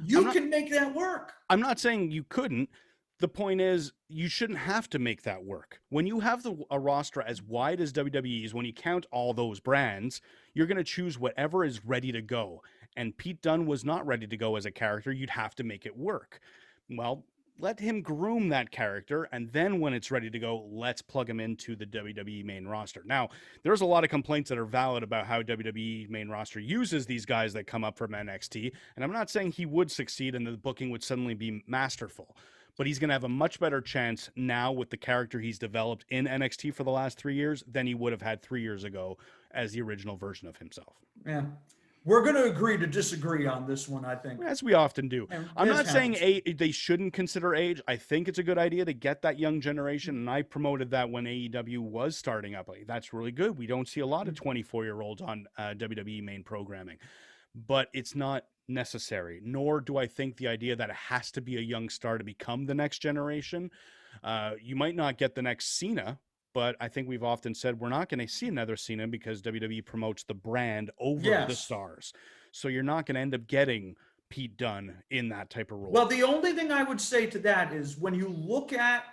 you can make that work. I'm not saying you couldn't. The point is, you shouldn't have to make that work. When you have a roster as wide as WWE's, when you count all those brands, you're going to choose whatever is ready to go. And Pete Dunne was not ready to go as a character. You'd have to make it work. Well, let him groom that character, and then when it's ready to go, let's plug him into the WWE main roster. Now, there's a lot of complaints that are valid about how WWE main roster uses these guys that come up from NXT, and I'm not saying he would succeed and the booking would suddenly be masterful, but he's going to have a much better chance now with the character he's developed in NXT for the last 3 years than he would have had 3 years ago as the original version of himself. Yeah. We're going to agree to disagree on this one, I think. As we often do. I'm not saying they shouldn't consider age. I think it's a good idea to get that young generation, and I promoted that when AEW was starting up. That's really good. We don't see a lot of 24-year-olds on WWE main programming. But it's not necessary, nor do I think the idea that it has to be a young star to become the next generation. You might not get the next Cena, but I think we've often said we're not going to see another Cena because WWE promotes the brand over the stars. So you're not going to end up getting Pete Dunne in that type of role. Well, the only thing I would say to that is when you look at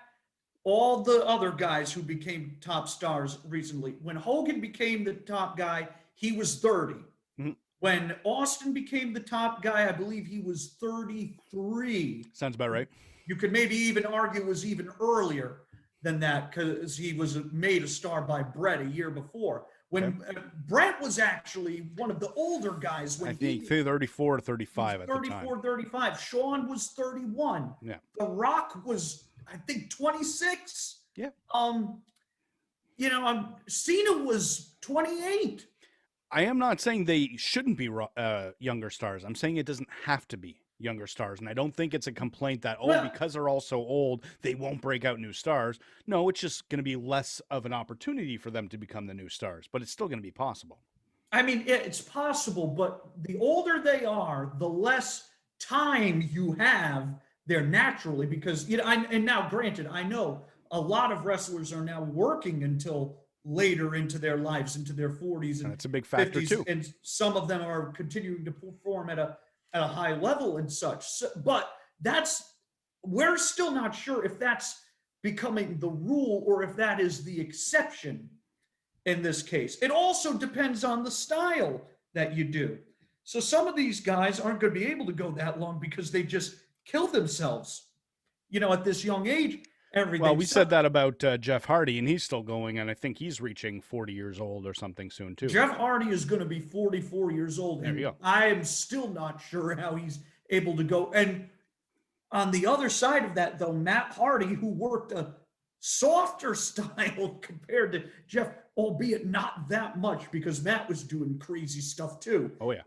all the other guys who became top stars recently, when Hogan became the top guy, he was 30. Mm-hmm. When Austin became the top guy, I believe he was 33. Sounds about right. You could maybe even argue it was even earlier than that because he was made a star by Bret a year before. When Bret was actually one of the older guys. When I think 34 to 35 at the time. 34, 35. Shawn was 31. Yeah. The Rock was, I think, 26. Yeah. Cena was 28. I am not saying they shouldn't be younger stars. I'm saying it doesn't have to be younger stars. And I don't think it's a complaint that, because they're all so old, they won't break out new stars. No, it's just going to be less of an opportunity for them to become the new stars, but it's still going to be possible. I mean, it's possible, but the older they are, the less time you have there naturally because, and now granted, I know a lot of wrestlers are now working until later into their lives, into their 40s and that's a big factor 50s, too. and some of them are continuing to perform at a high level and such. So, but we're still not sure if that's becoming the rule or if that is the exception in this case. It also depends on the style that you do. So some of these guys aren't going to be able to go that long because they just kill themselves, at this young age. Everything. Well, we said that about Jeff Hardy, and he's still going, and I think he's reaching 40 years old or something soon, too. Jeff Hardy is going to be 44 years old, and I am still not sure how he's able to go. And on the other side of that, though, Matt Hardy, who worked a softer style compared to Jeff, albeit not that much, because Matt was doing crazy stuff, too. Oh, yeah.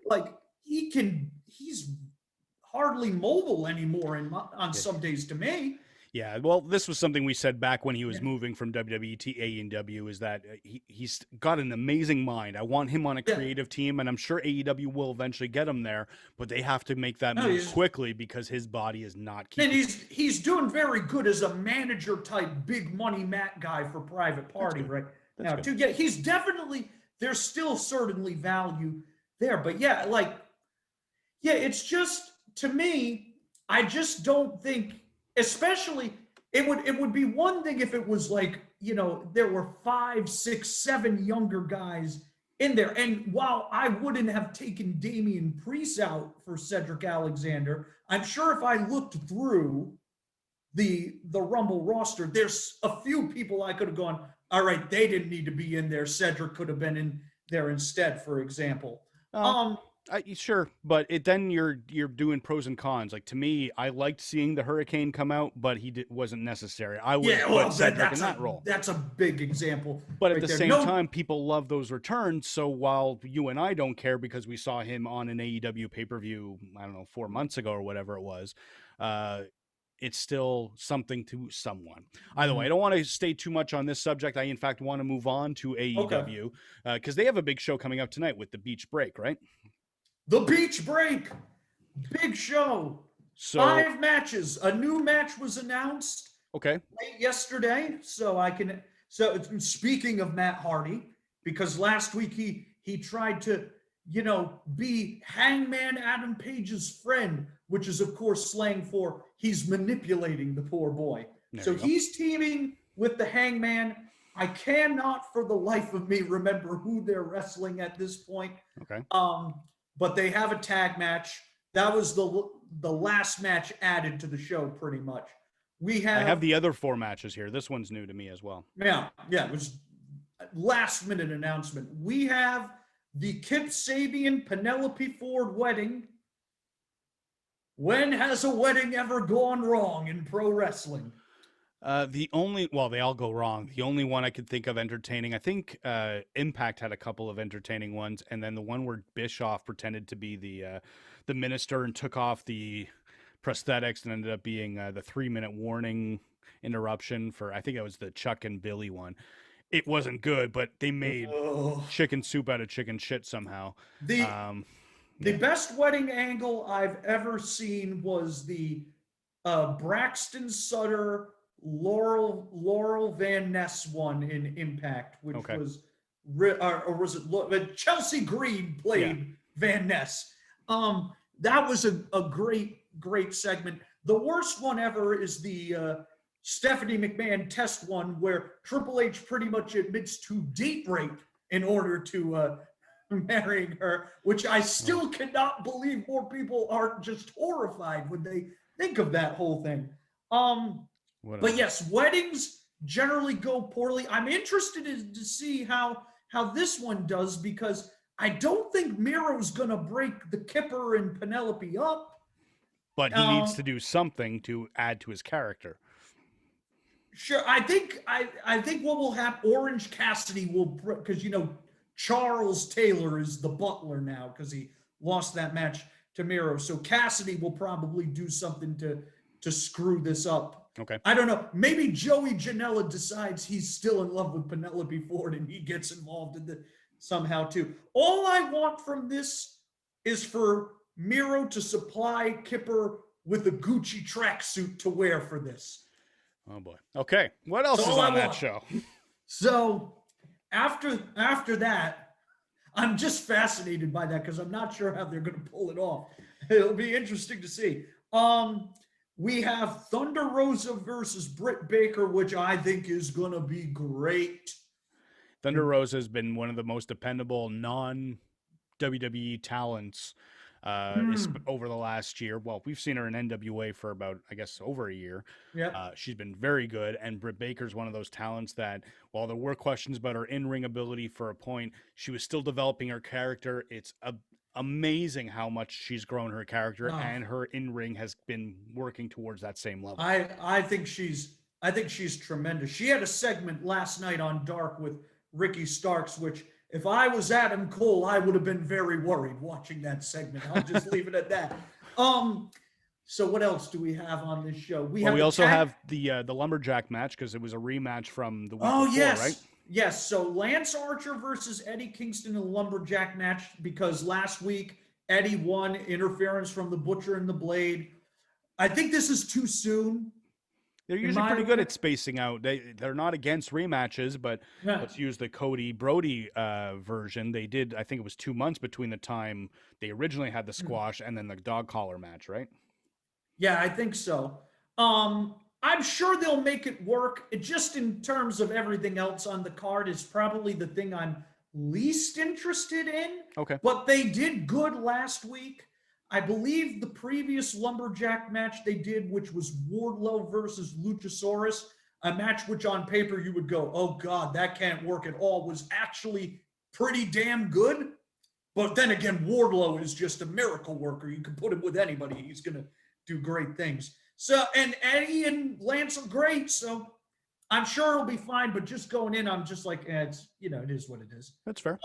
hardly mobile anymore on some days to me. Yeah, well, this was something we said back when he was moving from WWE to AEW, is that he's got an amazing mind. I want him on a creative team, and I'm sure AEW will eventually get him there, but they have to make that move quickly because his body is not keeping. And he's doing very good as a manager type, big money Matt guy for Private Party right now. Too. Yeah, he's definitely, there's still certainly value there, but it's just, to me, I just don't think. Especially, it would be one thing if it was like, there were 5, 6, 7 younger guys in there. And while I wouldn't have taken Damian Priest out for Cedric Alexander, I'm sure if I looked through the Rumble roster, there's a few people I could have gone, all right, they didn't need to be in there. Cedric could have been in there instead, for example. Sure, but then you're doing pros and cons. Like, to me, I liked seeing the Hurricane come out, but wasn't necessary. I would put Cedric in that role. That's a big example. But at the same time, people love those returns. So while you and I don't care because we saw him on an AEW pay-per-view, I don't know, 4 months ago or whatever it was, it's still something to someone. Either way, I don't want to stay too much on this subject. I, in fact, want to move on to AEW because they have a big show coming up tonight with the Beach Break, right? The Beach Break, big show. So 5 matches. A new match was announced. Late yesterday. So speaking of Matt Hardy, because last week he tried to, be Hangman Adam Page's friend, which is of course slang for he's manipulating the poor boy. So he's teaming with the Hangman. I cannot for the life of me remember who they're wrestling at this point. But they have a tag match. That was the last match added to the show, pretty much. I have the other 4 matches here. This one's new to me as well. Yeah, it was last minute announcement. We have the Kip Sabian Penelope Ford wedding. When has a wedding ever gone wrong in pro wrestling? They all go wrong. The only one I could think of entertaining, I think Impact had a couple of entertaining ones, and then the one where Bischoff pretended to be the minister and took off the prosthetics and ended up being the 3-minute warning interruption for, I think it was the Chuck and Billy one. It wasn't good, but they made chicken soup out of chicken shit somehow. The best wedding angle I've ever seen was the Braxton Sutter Laurel Van Ness one in Impact, which was, or was it Chelsea Green played Van Ness. That was a great segment. The worst one ever is the Stephanie McMahon test one, where Triple H pretty much admits to date rape in order to marrying her, which I still cannot believe more people aren't just horrified when they think of that whole thing. But yes, weddings generally go poorly. I'm interested to see how this one does, because I don't think Miro's going to break the Kipper and Penelope up. But he needs to do something to add to his character. Sure. I think what will happen, Orange Cassidy will, because, Charles Taylor is the butler now because he lost that match to Miro. So Cassidy will probably do something to screw this up. I don't know. Maybe Joey Janela decides he's still in love with Penelope Ford and he gets involved in somehow too. All I want from this is for Miro to supply Kipper with a Gucci tracksuit to wear for this. Oh boy. Okay. What else is on that show? So after that, I'm just fascinated by that because I'm not sure how they're going to pull it off. It'll be interesting to see. We have Thunder Rosa versus Britt Baker, which I think is going to be great. Thunder Rosa has been one of the most dependable non-WWE talents over the last year. Well, we've seen her in NWA for about, I guess, over a year. Yeah. She's been very good, and Britt Baker's one of those talents that, while there were questions about her in-ring ability for a point, she was still developing her character. It's amazing how much she's grown her character, and her in-ring has been working towards that same level. I think she's tremendous. She had a segment last night on Dark with Ricky Starks, which, if I was Adam Cole, I would have been very worried watching that segment. I'll just leave it at that. So what else do we have on this show? We also have the lumberjack match because it was a rematch from the week before, yes. right? Yes. So Lance Archer versus Eddie Kingston in a lumberjack match because last week Eddie won interference from the Butcher and the Blade. I think this is too soon. They're usually pretty good at spacing out. They're not against rematches, but let's use the Cody Brody version. They did, I think it was 2 months between the time they originally had the squash and then the dog collar match, right? Yeah, I think so. I'm sure they'll make it work. It just in terms of everything else on the card is probably the thing I'm least interested in. Okay. But they did good last week. I believe the previous lumberjack match they did, which was Wardlow versus Luchasaurus, a match which on paper you would go, oh God, that can't work at all, was actually pretty damn good. But then again, Wardlow is just a miracle worker. You can put him with anybody. He's going to do great things. So, and Eddie and Lance are great. So I'm sure it'll be fine. But just going in, I'm just like, it's, it is what it is. That's fair.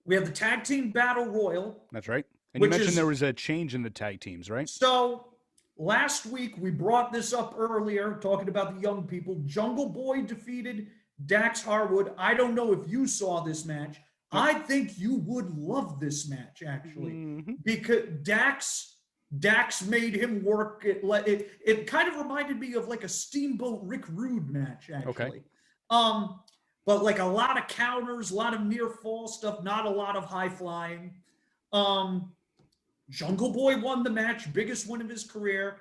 We have the tag team battle royal. That's right. And you mentioned there was a change in the tag teams, right? So last week we brought this up earlier, talking about the young people. Jungle Boy defeated Dax Harwood. I don't know if you saw this match. I think you would love this match, actually, because Dax made him work. It kind of reminded me of like a Steamboat Rick Rude match, actually. Okay. But like a lot of counters, a lot of near fall stuff, not a lot of high flying. Jungle Boy won the match, biggest win of his career.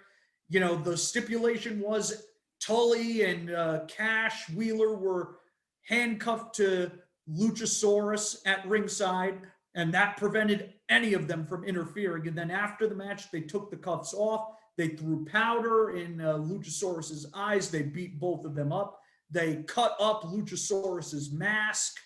The stipulation was Tully and Cash Wheeler were handcuffed to Luchasaurus at ringside, and that prevented any of them from interfering. And then after the match, they took the cuffs off. They threw powder in Luchasaurus's eyes. They beat both of them up. They cut up Luchasaurus's mask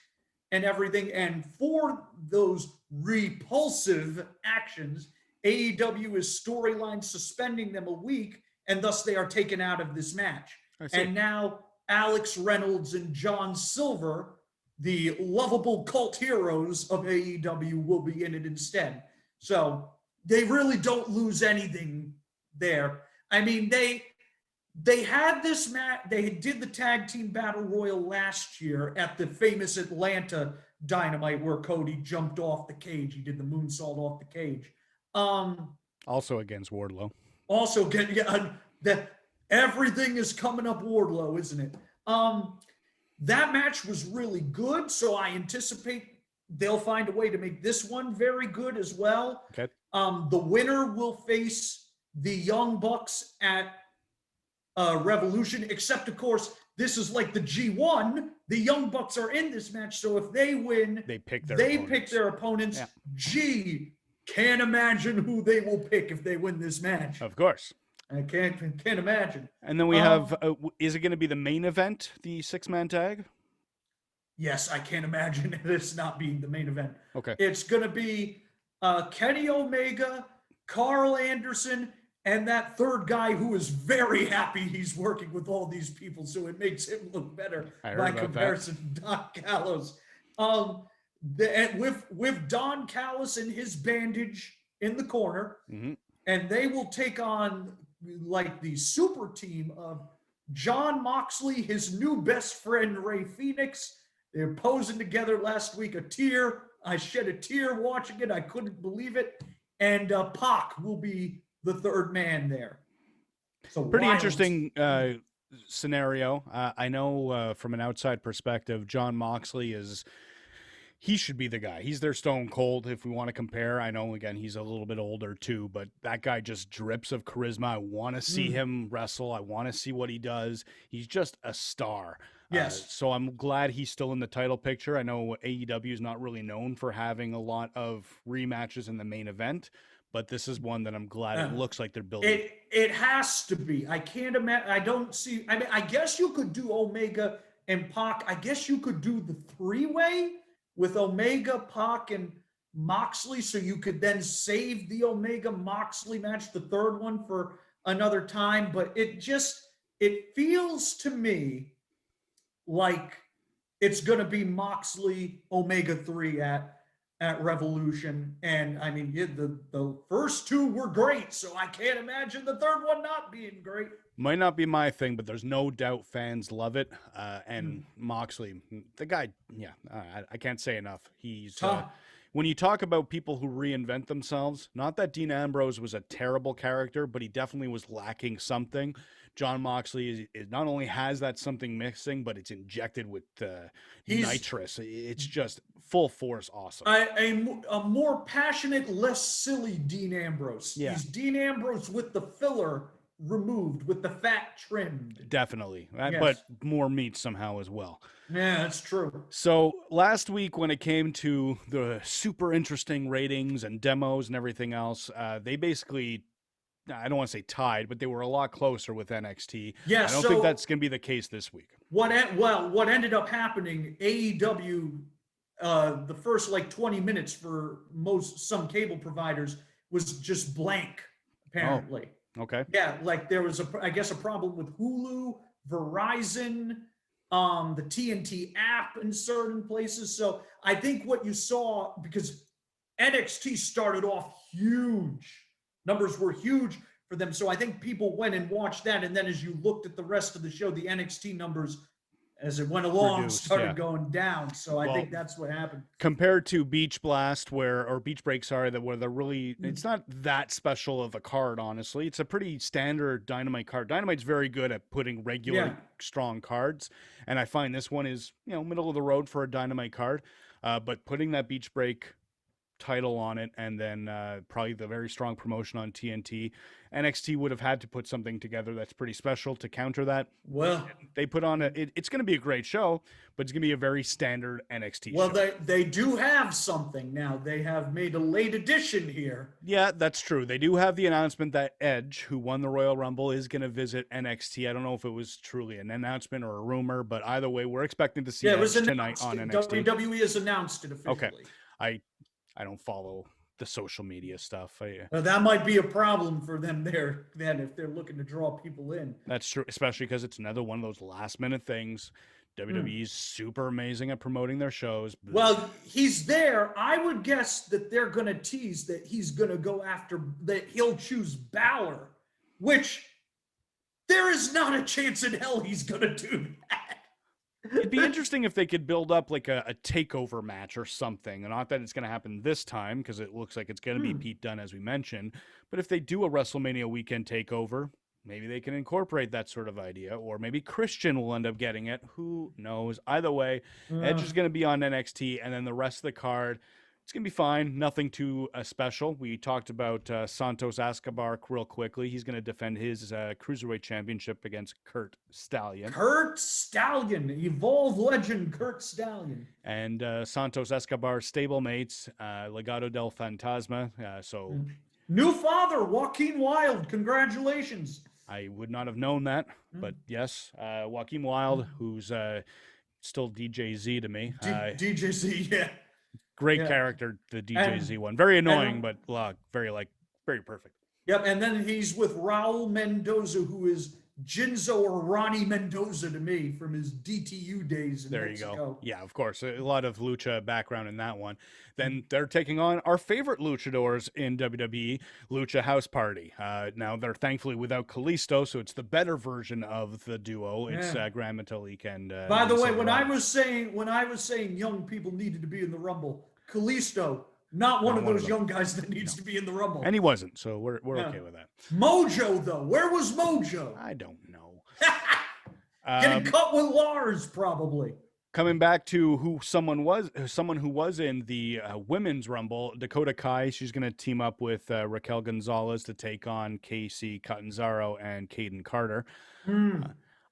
and everything. And for those repulsive actions, AEW is storyline suspending them a week, and thus they are taken out of this match. And now Alex Reynolds and John Silver, the lovable cult heroes of AEW, will be in it instead. So they really don't lose anything there. I mean, they had this match. They did the tag team battle royal last year at the famous Atlanta Dynamite where Cody jumped off the cage. He did the moonsault off the cage. Also against Wardlow. Also getting that everything is coming up Wardlow, isn't it? That match was really good, so I anticipate they'll find a way to make this one very good as well. Okay. The winner will face the Young Bucks at Revolution, except of course this is like the G1. The Young Bucks are in this match, so if they win, they pick their opponents. Yeah. Gee, can't imagine who they will pick if they win this match. Of course. I can't imagine. And then we have, is it going to be the main event, the 6-man tag? Yes, I can't imagine this not being the main event. Okay. It's going to be Kenny Omega, Carl Anderson, and that third guy who is very happy he's working with all these people, so it makes him look better by comparison to Don Callis. With Don Callis and his bandage in the corner, and they will take on like the super team of Jon Moxley, his new best friend Ray Phoenix. They're posing together last week. I shed a tear watching it. I couldn't believe it. And Pac will be the third man there. So pretty interesting scenario. I know from an outside perspective, Jon Moxley he should be the guy. He's their Stone Cold if we want to compare. I know, again, he's a little bit older too, but that guy just drips of charisma. I want to see him wrestle. I want to see what he does. He's just a star. Yes. So I'm glad he's still in the title picture. I know AEW is not really known for having a lot of rematches in the main event, but this is one that I'm glad it looks like they're building. It has to be. I can't imagine. I don't see. I mean, I guess you could do Omega and Pac. I guess you could do the 3-way with Omega, Pac, and Moxley, so you could then save the Omega Moxley match, the third one, for another time. But it feels to me like it's going to be Moxley Omega 3 at at Revolution. And I mean, the first two were great, so I can't imagine the third one not being great. Might not be my thing, but there's no doubt fans love it. And Moxley, the guy, I can't say enough. He's when you talk about people who reinvent themselves, not that Dean Ambrose was a terrible character, but he definitely was lacking something. Jon Moxley is not only has that something missing, but it's injected with nitrous. It's just full force awesome. A more passionate, less silly Dean Ambrose. Yeah. He's Dean Ambrose with the filler removed, with the fat trimmed. Definitely. Yes. But more meat somehow as well. Yeah, that's true. So last week when it came to the super interesting ratings and demos and everything else, they basically, I don't want to say tied, but they were a lot closer with NXT. Yeah, I don't think that's going to be the case this week. What ended up happening, AEW, the first like 20 minutes for some cable providers was just blank, apparently. Oh, okay. Yeah, like there was I guess a problem with Hulu, Verizon, the TNT app in certain places. So I think what you saw, because NXT started off huge, numbers were huge for them. So I think people went and watched that. And then as you looked at the rest of the show, the NXT numbers, as it went along, started going down. So I think that's what happened. Compared to Beach Blast, or Beach Break, where they're really, it's not that special of a card, honestly. It's a pretty standard Dynamite card. Dynamite's very good at putting regular, strong cards. And I find this one is, middle of the road for a Dynamite card. But putting that Beach Break title on it, and then probably the very strong promotion on TNT, NXT would have had to put something together that's pretty special to counter that. Well, they put on it's going to be a great show, but it's going to be a very standard NXT show. Well, they do have something now. They have made a late edition here. Yeah, that's true. They do have the announcement that Edge, who won the Royal Rumble, is going to visit NXT. I don't know if it was truly an announcement or a rumor, but either way, we're expecting to see Edge tonight on NXT. WWE has announced it officially. Okay. I don't follow the social media stuff. That might be a problem for them there, then, if they're looking to draw people in. That's true, especially because it's another one of those last-minute things. WWE's super amazing at promoting their shows. Well, he's there. I would guess that they're going to tease that he's going to go after, that he'll choose Balor, which there is not a chance in hell he's going to do that. It'd be interesting if they could build up like a takeover match or something. Not that it's going to happen this time, because it looks like it's going to be Pete Dunne, as we mentioned. But if they do a WrestleMania weekend takeover, maybe they can incorporate that sort of idea. Or maybe Christian will end up getting it. Who knows? Either way, Edge is going to be on NXT, and then the rest of the card, it's going to be fine. Nothing too special. We talked about Santos Escobar real quickly. He's going to defend his Cruiserweight Championship against Kurt Stallion. Kurt Stallion, Evolve legend Kurt Stallion. And Santos Escobar's stablemates, Legado del Fantasma. New father, Joaquin Wilde. Congratulations. I would not have known that, but yes, Joaquin Wilde, who's still DJZ to me. DJZ, yeah. Great character, the DJZ one. Very annoying, but very perfect. Yep, and then he's with Raul Mendoza, who is Jinzo or Ronnie Mendoza to me from his DTU days in Mexico. You go. Yeah, of course. A lot of lucha background in that one. Then they're taking on our favorite luchadors in WWE, Lucha House Party. Now, they're thankfully without Kalisto, so it's the better version of the duo. It's Gran Metalik and... By the way, when I was saying young people needed to be in the Rumble, Kalisto, not one of those young guys that needs to be in the Rumble. And he wasn't, so we're okay with that. Mojo, though. Where was Mojo? I don't know. Getting cut with Lars, probably. Coming back to someone who was in the Women's Rumble, Dakota Kai. She's going to team up with Raquel Gonzalez to take on Casey Catanzaro and Kaden Carter.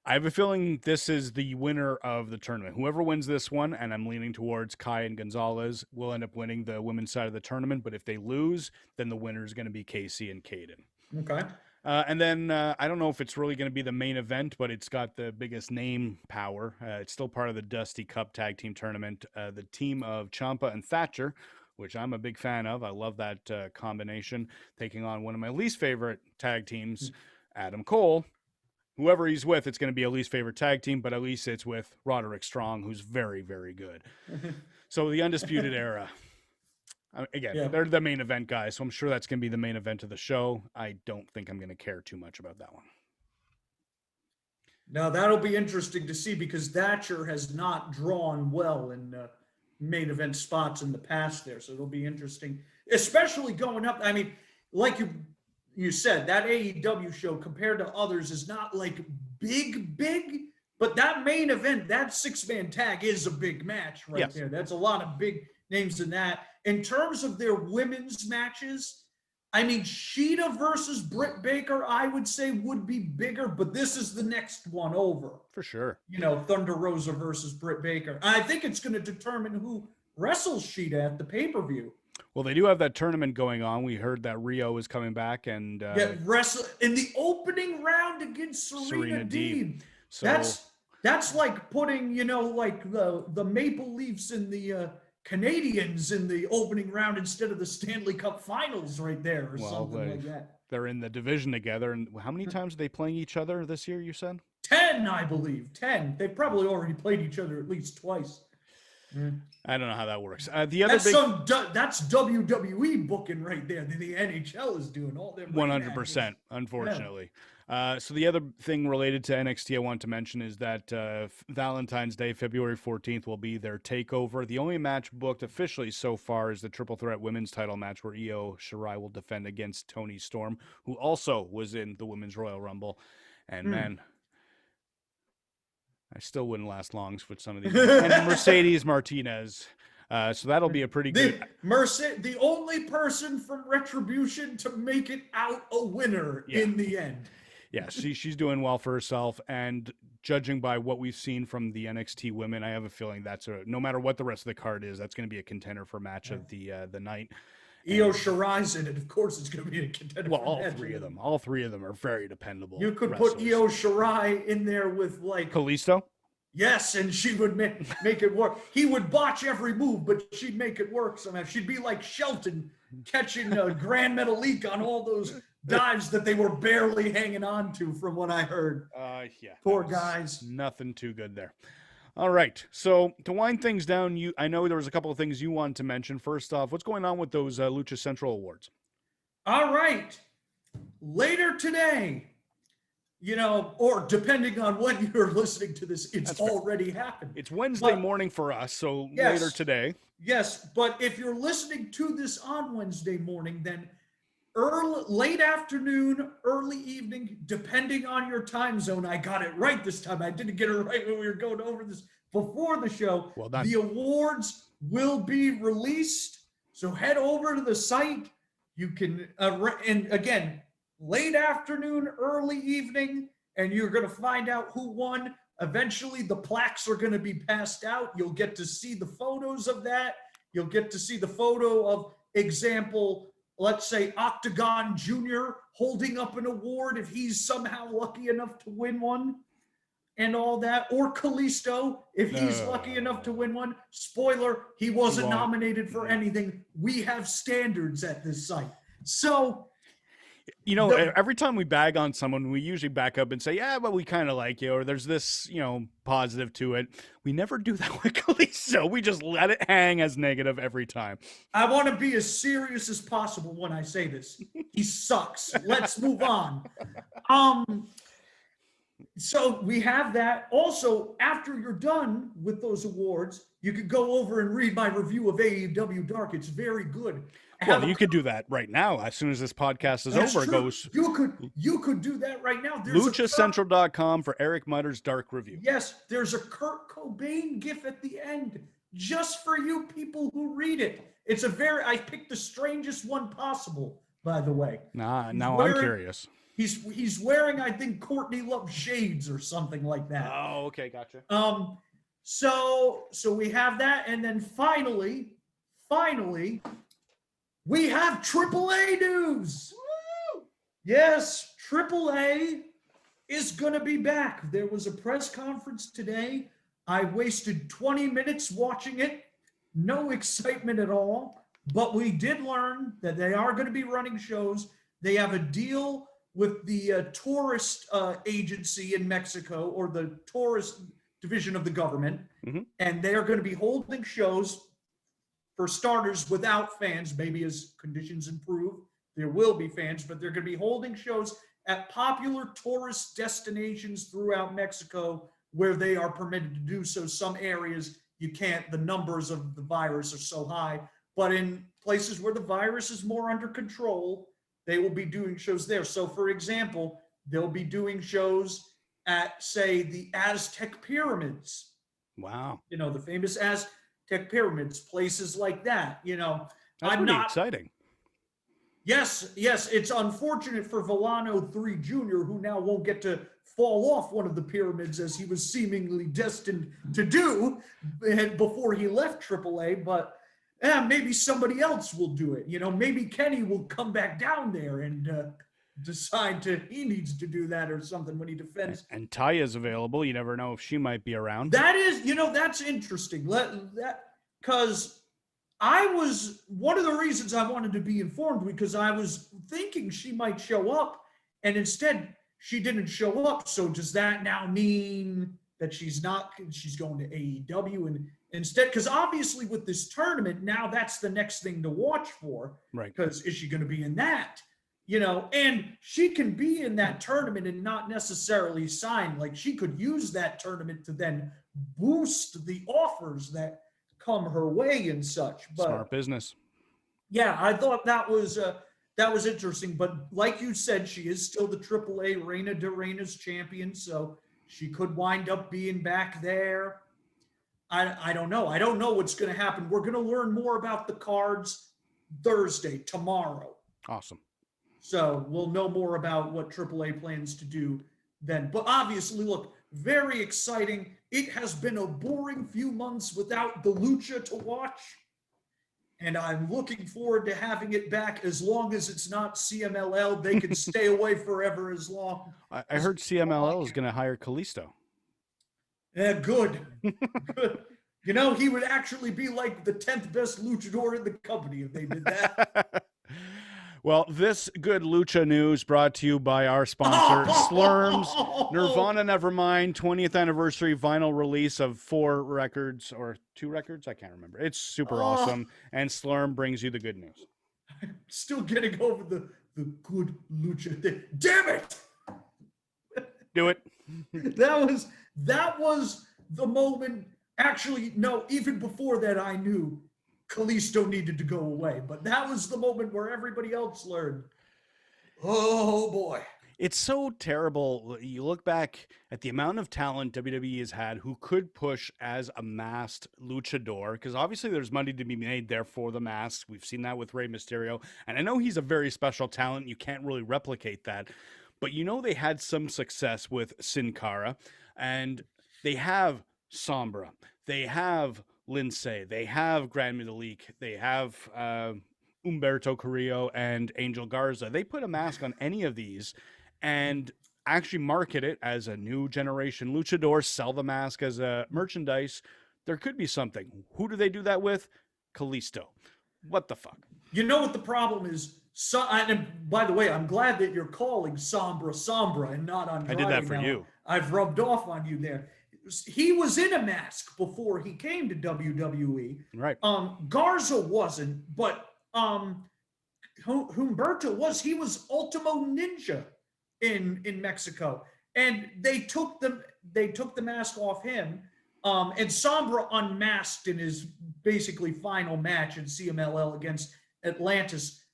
I have a feeling this is the winner of the tournament. Whoever wins this one, and I'm leaning towards Kai and Gonzalez, will end up winning the women's side of the tournament. But if they lose, then the winner is going to be Casey and Kaden. Okay. And then I don't know if it's really going to be the main event, but it's got the biggest name power. It's still part of the Dusty Cup Tag Team Tournament. The team of Ciampa and Thatcher, which I'm a big fan of. I love that combination, taking on one of my least favorite tag teams, Adam Cole. Whoever he's with, it's going to be a least favorite tag team, but at least it's with Roderick Strong, who's very, very good. So the Undisputed Era. Again, Yeah. they're the main event guys, so I'm sure that's going to be the main event of the show. I don't think I'm going to care too much about that one. Now that'll be interesting to see because Thatcher has not drawn well in main event spots in the past there. So it'll be interesting, especially going up. I mean, like you said, that AEW show compared to others is not like big, but that main event, that 6-man tag is a big match right there. That's a lot of big names in that. In terms of their women's matches, I mean, Sheeta versus Britt Baker, I would say would be bigger, but this is the next one over. For sure. Thunder Rosa versus Britt Baker. I think it's going to determine who wrestles Sheeta at the pay-per-view. Well, they do have that tournament going on. We heard that Rio is coming back and wrestle in the opening round against Serena Deeb. So that's like putting, like the Maple Leafs and the Canadians in the opening round instead of the Stanley Cup Finals right there or something like that. They're in the division together. And how many times are they playing each other this year, you said? 10, I believe. 10. They've probably already played each other at least twice. I don't know how that works. That's WWE booking right there. The NHL is doing all their 100%, unfortunately. So the other thing related to NXT I want to mention is that Valentine's Day, February 14th, will be their takeover. The only match booked officially so far is the triple threat women's title match where Io Shirai will defend against Toni Storm, who also was in the Women's Royal Rumble. And man, I still wouldn't last long with some of these. And Mercedes Martinez. So that'll be a pretty good. The only person from Retribution to make it out a winner in the end. Yeah, she's doing well for herself, and judging by what we've seen from the NXT women, I have a feeling no matter what the rest of the card is, that's going to be a contender for match of the night. Io Shirai's in it, of course, it's going to be a contender. Well, all three of them are very dependable. You could put Io Shirai in there with like Kalisto. Yes, and she would make it work. He would botch every move, but she'd make it work somehow. She'd be like Shelton catching Grand Metalik on all those dives that they were barely hanging on to, from what I heard. Poor guys. Nothing too good there. All right, so to wind things down, I know there was a couple of things you wanted to mention. First off, what's going on with those Lucha Central Awards? All right, later today, or depending on when you're listening to this, it's already happened. It's Wednesday morning for us, so later today. Yes, but if you're listening to this on Wednesday morning, then late afternoon, early evening, depending on your time zone. I got it right this time. I didn't get it right when we were going over this before the show. Well done. The awards will be released, so head over to the site. You can, and again, late afternoon, early evening, and you're going to find out who won. Eventually, the plaques are going to be passed out. You'll get to see the photos of that. You'll get to see the photo of, example, let's say Octagon Jr. holding up an award if he's somehow lucky enough to win one and all that. Or Kalisto, if he's lucky enough to win one. Spoiler, he wasn't nominated for anything. We have standards at this site. So... every time we bag on someone, we usually back up and say, yeah, but we kind of like you, or there's this, positive to it. We never do that with Kalisto. We just let it hang as negative every time. I want to be as serious as possible when I say this. He sucks. Let's move on. So we have that. Also, after you're done with those awards, you could go over and read my review of AEW Dark. It's very good. Well, you could do that right now. As soon as this podcast is over, it goes. You could do that right now. LuchaCentral.com for Eric Mutter's Dark review. Yes, there's a Kurt Cobain gif at the end, just for you people who read it. It's I picked the strangest one possible, by the way. Now I'm curious. He's wearing, I think, Courtney Love shades or something like that. Oh, okay, gotcha. So we have that, and then finally, we have AAA news. Woo! Yes, AAA is going to be back. There was a press conference today. I wasted 20 minutes watching it. No excitement at all. But we did learn that they are going to be running shows. They have a deal with the tourist agency in Mexico, or the tourist division of the government. Mm-hmm. And they are going to be holding shows for starters, without fans. Maybe as conditions improve, there will be fans, but they're going to be holding shows at popular tourist destinations throughout Mexico where they are permitted to do so. Some areas you can't, the numbers of the virus are so high, but in places where the virus is more under control, they will be doing shows there. So, for example, they'll be doing shows at, say, the Aztec pyramids. Wow. You know, the famous Aztec pyramids, places like that. You know, That's pretty exciting. Yes, it's unfortunate for Villano 3 Jr., who now won't get to fall off one of the pyramids as he was seemingly destined to do before he left AAA, but maybe somebody else will do it. You know, maybe Kenny will come back down there and decide he needs to do that or something when he defends. And Taya's available. You never know if she might be around. That is, that's interesting. Because one of the reasons I wanted to be informed, because I was thinking she might show up, and instead she didn't show up. So does that now mean that she's going to AEW and instead? Because obviously with this tournament, now that's the next thing to watch for. Right. Because is she going to be in that? You know, and she can be in that tournament and not necessarily sign. Like, she could use that tournament to then boost the offers that come her way and such. But smart business. Yeah, I thought that was interesting. But like you said, she is still the AAA Reina de Reinas champion, so she could wind up being back there. I don't know. I don't know what's going to happen. We're going to learn more about the cards Thursday, tomorrow. Awesome. So we'll know more about what AAA plans to do then. But obviously, look, very exciting. It has been a boring few months without the Lucha to watch, and I'm looking forward to having it back. As long as it's not CMLL, they can stay away forever as long. I heard CMLL is going to hire Kalisto. Yeah, good. Good. You know, he would actually be like the 10th best luchador in the company if they did that. Well, this good lucha news brought to you by our sponsor, Slurm's Nirvana Nevermind 20th anniversary vinyl release of 4 records or 2 records. I can't remember. It's super awesome. And Slurm brings you the good news. I'm still getting over the good lucha thing. Damn it! Do it. That was the moment. Actually, no, even before that, I knew Kalisto needed to go away, but that was the moment where everybody else learned. Oh boy. It's so terrible. You look back at the amount of talent WWE has had who could push as a masked luchador, because obviously there's money to be made there for the masks. We've seen that with Rey Mysterio, and I know he's a very special talent. You can't really replicate that, but they had some success with Sin Cara, and they have Sombra. They have Lindsay, they have Grand Metalik, they have Humberto Carrillo and Angel Garza. They put a mask on any of these and actually market it as a new generation luchador, sell the mask as a merchandise. There could be something. Who do they do that with? Kalisto. What the fuck? You know what the problem is? And by the way, I'm glad that you're calling Sombra and not Andrade. I did that for you. I've rubbed off on you there. He was in a mask before he came to WWE. Right. Garza wasn't, but Humberto was. He was Ultimo Ninja in Mexico, and they took the mask off him. And Sombra unmasked in his basically final match in CMLL against Atlantis.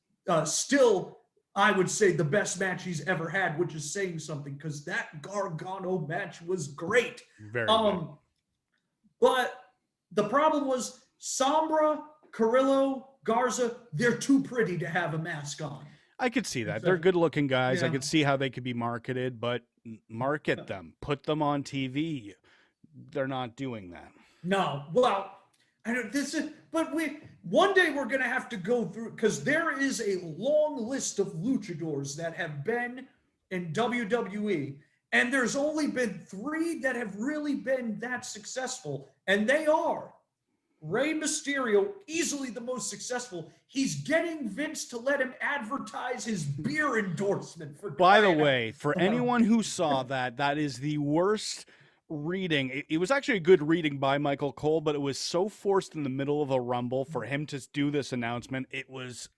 Still, I would say the best match he's ever had, which is saying something, because that Gargano match was great. Very good. But the problem was Sombra, Carrillo, Garza, they're too pretty to have a mask on. I could see that. They're good-looking guys. Yeah. I could see how they could be marketed, but market them. Put them on TV. They're not doing that. No. Well, one day we're going to have to go through, because there is a long list of luchadors that have been in WWE, and there's only been 3 that have really been that successful, and they are Rey Mysterio, easily the most successful. He's getting Vince to let him advertise his beer endorsement. By the way, for anyone who saw that, that is the worst reading. It was actually a good reading by Michael Cole, but it was so forced in the middle of a Rumble for him to do this announcement. It was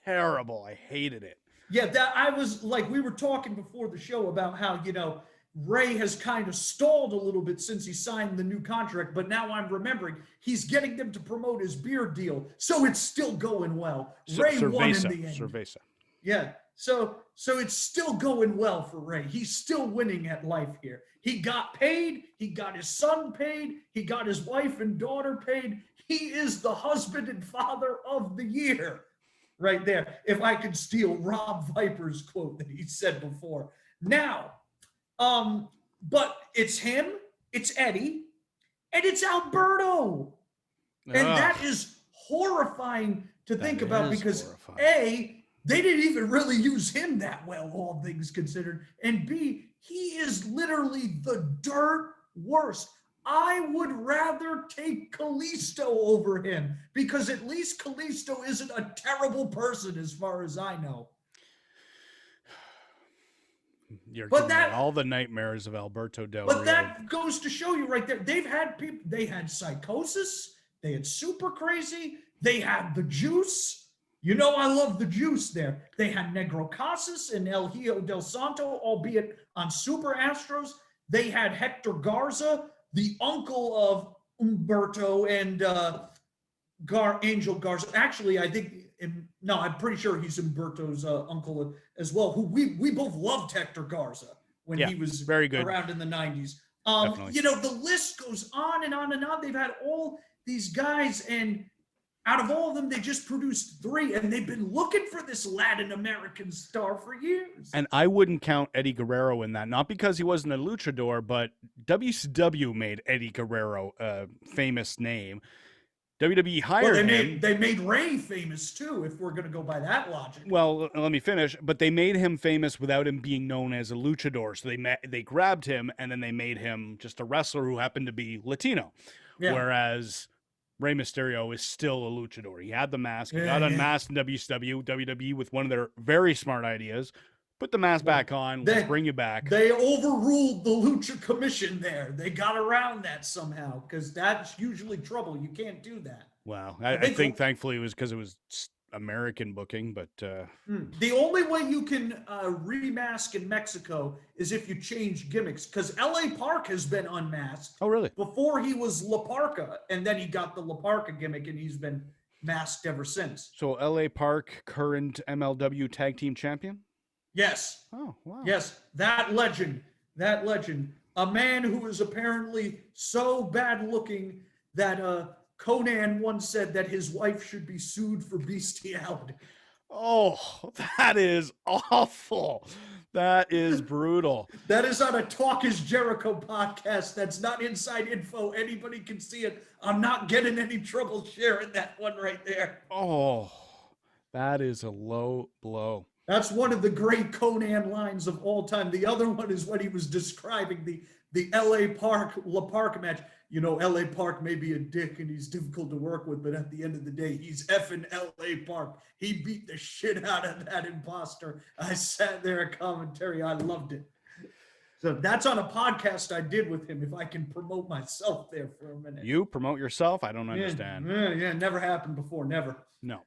terrible. I hated it. Yeah, that I was like, we were talking before the show about how, Ray has kind of stalled a little bit since he signed the new contract, but now I'm remembering he's getting them to promote his beer deal, so it's still going well. Ray won in the end. Cerveza. Yeah, so it's still going well for Ray. He's still winning at life here. He got paid. He got his son paid. He got his wife and daughter paid. He is the husband and father of the year. Right there, if I could steal Rob Viper's quote that he said before. Now, but it's him, it's Eddie, and it's Alberto. And that is horrifying to think about because A, they didn't even really use him that well, all things considered. And B, he is literally the dirt worst. I would rather take Kalisto over him because at least Kalisto isn't a terrible person as far as I know. You're giving me all the nightmares of Alberto Del Rio. But that goes to show you right there. They've had people, they had Psychosis, they had Super Crazy, they had the Juice. I love the Juice there. They had Negro Casas and El Hijo del Santo, albeit on Super Astros. They had Hector Garza, the uncle of Humberto and Angel Garza. Actually, I think, I'm pretty sure he's Humberto's uncle as well, who we both loved Hector Garza when he was very good around in the 90s. The list goes on and on and on. They've had all these guys, and out of all of them, they just produced 3, and they've been looking for this Latin American star for years. And I wouldn't count Eddie Guerrero in that, not because he wasn't a luchador, but WCW made Eddie Guerrero a famous name. WWE hired him. They made Ray famous too, if we're going to go by that logic. Well, let me finish. But they made him famous without him being known as a luchador. So they grabbed him, and then they made him just a wrestler who happened to be Latino. Yeah. Whereas Rey Mysterio is still a luchador. He had the mask. He got unmasked in WCW. WWE, with one of their very smart ideas, put the mask back on. Let's bring you back. They overruled the Lucha Commission there. They got around that somehow because that's usually trouble. You can't do that. Wow. I think thankfully it was because it was American booking, but the only way you can remask in Mexico is if you change gimmicks, because LA Park has been unmasked. Oh, really? Before he was La Parka, and then he got the La Parka gimmick, and he's been masked ever since. So LA Park, current MLW Tag Team Champion? Yes. Oh, wow. Yes, that legend, a man who is apparently so bad looking that Conan once said that his wife should be sued for bestiality. Oh, that is awful. That is brutal. That is on a Talk is Jericho podcast. That's not inside info. Anybody can see it. I'm not getting any trouble sharing that one right there. Oh, that is a low blow. That's one of the great Conan lines of all time. The other one is when he was describing the LA Park, La Park match. LA Park may be a dick and he's difficult to work with, but at the end of the day, he's effing LA Park. He beat the shit out of that imposter. I sat there at commentary. I loved it. So that's on a podcast I did with him, if I can promote myself there for a minute. You promote yourself? I don't understand. Yeah, never happened before. Never. No.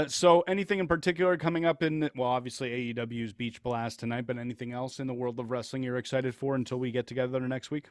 So anything in particular coming up obviously AEW's Beach Blast tonight, but anything else in the world of wrestling you're excited for until we get together next week?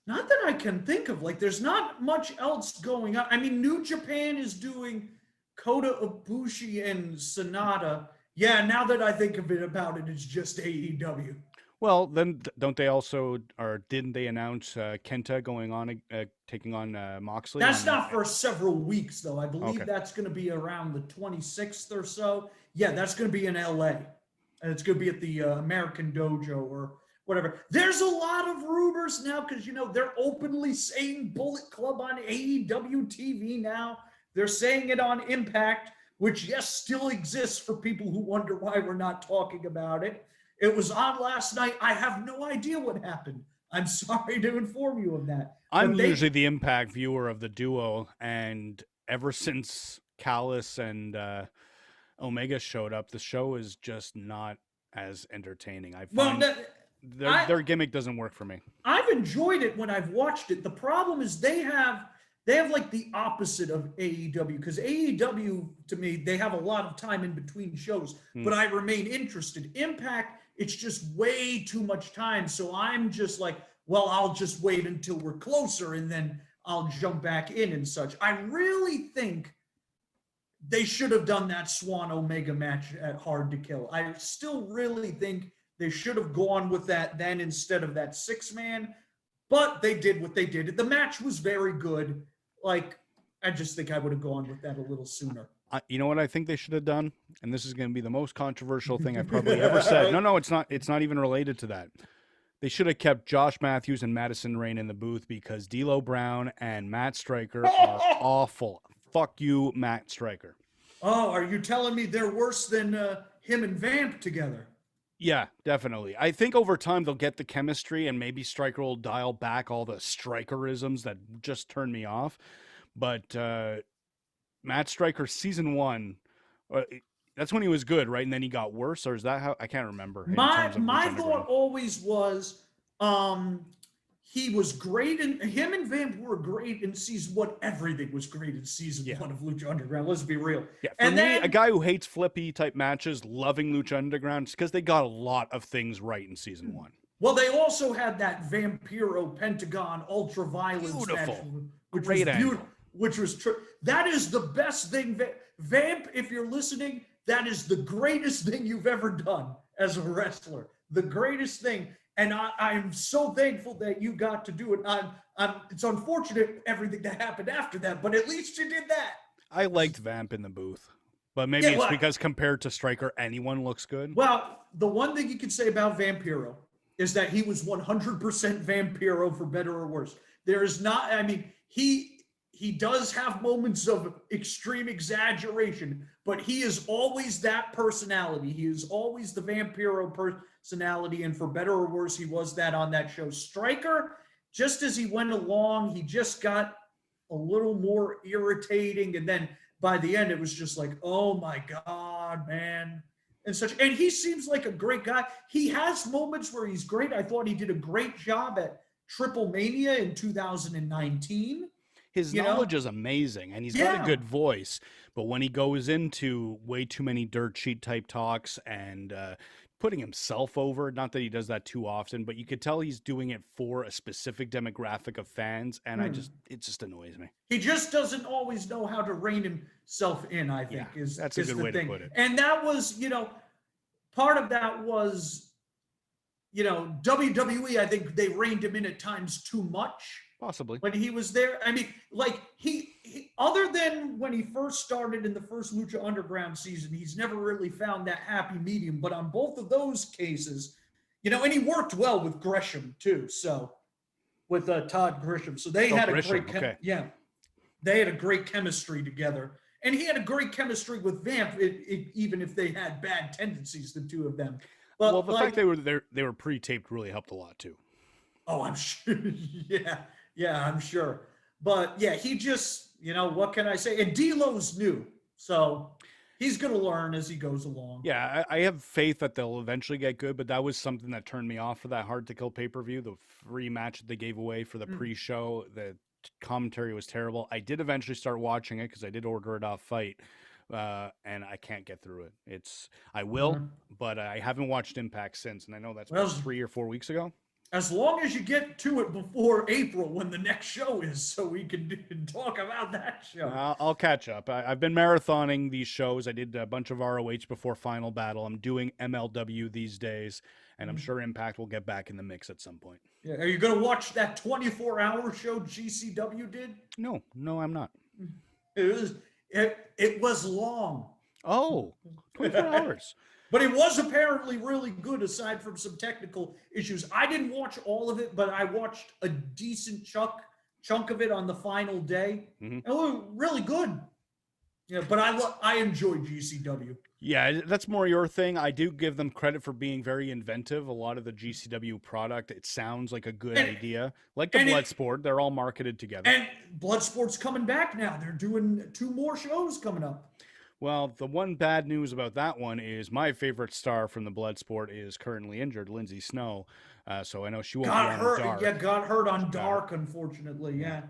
Not that I can think of. There's not much else going on. I mean, New Japan is doing Kota Ibushi and Sonata. Yeah, now that I think of it about it, it's just AEW. Well, then don't they also, or didn't they announce Kenta going on, taking on Moxley? That's not for several weeks, though. I believe that's going to be around the 26th or so. Yeah, that's going to be in LA. And it's going to be at the American Dojo or whatever. There's a lot of rumors now because, they're openly saying Bullet Club on AEW TV now. They're saying it on Impact, which, yes, still exists for people who wonder why we're not talking about it. It was on last night. I have no idea what happened. I'm sorry to inform you of that. I'm usually the Impact viewer of the duo, and ever since Callis and Omega showed up, the show is just not as entertaining. Their gimmick doesn't work for me. I've enjoyed it when I've watched it. The problem is they have like the opposite of AEW, because AEW, to me, they have a lot of time in between shows, but I remain interested. Impact, it's just way too much time. So I'm just like, well, I'll just wait until we're closer and then I'll jump back in and such. I really think they should have done that Swan Omega match at Hard to Kill. I still really think they should have gone with that then instead of that 6-man, but they did what they did. The match was very good. Like, I just think I would have gone with that a little sooner. You know what I think they should have done? And this is going to be the most controversial thing I've probably ever said. No, it's not. It's not even related to that. They should have kept Josh Matthews and Madison Rayne in the booth, because D'Lo Brown and Matt Stryker are awful. Fuck you, Matt Stryker. Oh, are you telling me they're worse than him and Vamp together? Yeah, definitely. I think over time they'll get the chemistry, and maybe Stryker will dial back all the Strikerisms that just turn me off. But Matt Stryker season 1, that's when he was good, right? And then he got worse, or is that how? I can't remember. My thought always was he was great, and him and Vamp were great in season 1. Everything was great in season 1 of Lucha Underground. Let's be real. Yeah, for me, a guy who hates flippy type matches, loving Lucha Underground, it's because they got a lot of things right in season 1. Well, they also had that Vampiro Pentagon Ultraviolence match, which was beautiful. Which was true. That is the best thing. Vamp, if you're listening, that is the greatest thing you've ever done as a wrestler. The greatest thing. And I'm so thankful that you got to do it. It's unfortunate everything that happened after that, but at least you did that. I liked Vamp in the booth, but maybe it's because compared to Stryker, anyone looks good. Well, the one thing you could say about Vampiro is that he was 100% Vampiro, for better or worse. There is not, I mean, he does have moments of extreme exaggeration, but he is always that personality. He is always the Vampiro personality, and for better or worse, he was that on that show. Stryker, just as he went along, he just got a little more irritating, and then by the end, it was just like, oh my God, man, and such. And he seems like a great guy. He has moments where he's great. I thought he did a great job at Triple Mania in 2019. His knowledge is amazing, and he's got a good voice. But when he goes into way too many dirt sheet type talks and putting himself over, not that he does that too often, but you could tell he's doing it for a specific demographic of fans, and it just annoys me. He just doesn't always know how to rein himself in, I think, that's a good way to put it. And that was, part of that was, WWE, I think they reined him in at times too much. Possibly. When he was there. I mean, like, he other than when he first started in the first Lucha Underground season, he's never really found that happy medium. But on both of those cases, and he worked well with Gresham too. So with Todd Grisham. So they had they had a great chemistry together. And he had a great chemistry with Vamp, even if they had bad tendencies, the two of them. But the fact they were pre-taped really helped a lot too. Oh, I'm sure. Yeah, I'm sure. But yeah, he just, what can I say? And D'Lo's new, so he's going to learn as he goes along. Yeah, I have faith that they'll eventually get good, but that was something that turned me off for that Hard to Kill pay-per-view, the free match that they gave away for the pre-show. The commentary was terrible. I did eventually start watching it because I did order it off Fight, and I can't get through it. I will, but I haven't watched Impact since, and I know that's 3 or 4 weeks ago. As long as you get to it before April when the next show is, so we can talk about that show. I'll catch up. I've been marathoning these shows. I did a bunch of ROH before Final Battle. I'm doing MLW these days, and I'm sure Impact will get back in the mix at some point. Yeah. Are you going to watch that 24-hour show GCW did? No, I'm not. It was long. Oh, 24 hours. But it was apparently really good, aside from some technical issues. I didn't watch all of it, but I watched a decent chunk of it on the final day. And it was really good. Yeah, but I enjoy GCW. Yeah, that's more your thing. I do give them credit for being very inventive. A lot of the GCW product, it sounds like a good idea. Like the Bloodsport, they're all marketed together. And Bloodsport's coming back now. They're doing 2 more shows coming up. Well, the one bad news about that one is my favorite star from the Bloodsport is currently injured, Lindsay Snow. So I know she won't be Got on hurt. Dark. Yeah, got hurt on She got Dark, unfortunately. Yeah.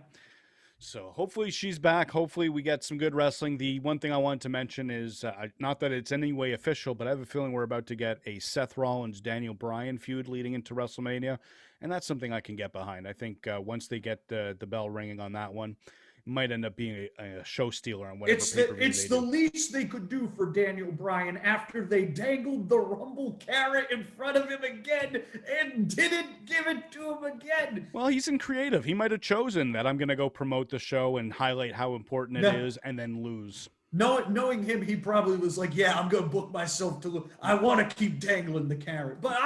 So hopefully she's back. Hopefully we get some good wrestling. The one thing I wanted to mention is not that it's any way official, but I have a feeling we're about to get a Seth Rollins Daniel Bryan feud leading into WrestleMania, and that's something I can get behind. I think once they get the bell ringing on that one, it might end up being a show stealer on whatever pay-per-view It's they the do. least they could do for Daniel Bryan after they dangled the Rumble carrot in front of him again and didn't give it to him again. Well, he's in creative. He might have chosen that I'm going to go promote the show and highlight how important it is and then lose. Knowing him, he probably was like, yeah, I'm going to book myself to lose. I want to keep dangling the carrot. But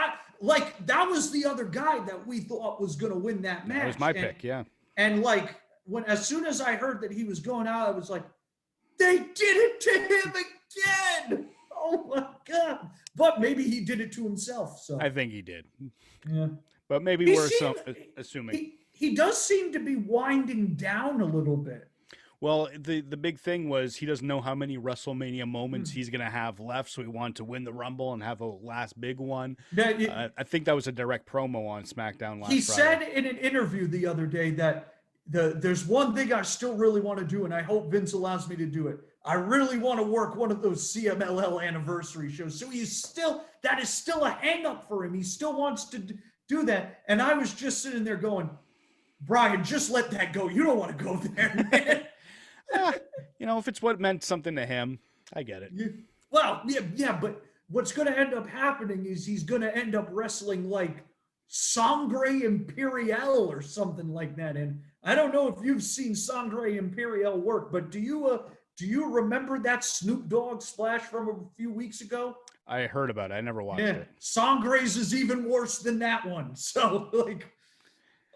that was the other guy that we thought was going to win that match. That was my pick, yeah. And as soon as I heard that he was going out, I was like, they did it to him again. Oh my God. But maybe he did it to himself. So I think he did. Yeah. But maybe assuming. He does seem to be winding down a little bit. Well, the big thing was he doesn't know how many WrestleMania moments he's going to have left, so he wanted to win the Rumble and have a last big one. I think that was a direct promo on SmackDown last Friday. He said in an interview the other day that there's one thing I still really want to do, and I hope Vince allows me to do it. I really want to work one of those CMLL anniversary shows. So that is still a hang up for him. He still wants to do that. And I was just sitting there going, Brian, just let that go. You don't want to go there, man. If it's what meant something to him, I get it. But what's going to end up happening is he's going to end up wrestling like Sangre Imperial or something like that. And I don't know if you've seen Sangre Imperial work, but do you remember that Snoop Dogg splash from a few weeks ago? I heard about it. I never watched it. Sangre's is even worse than that one. So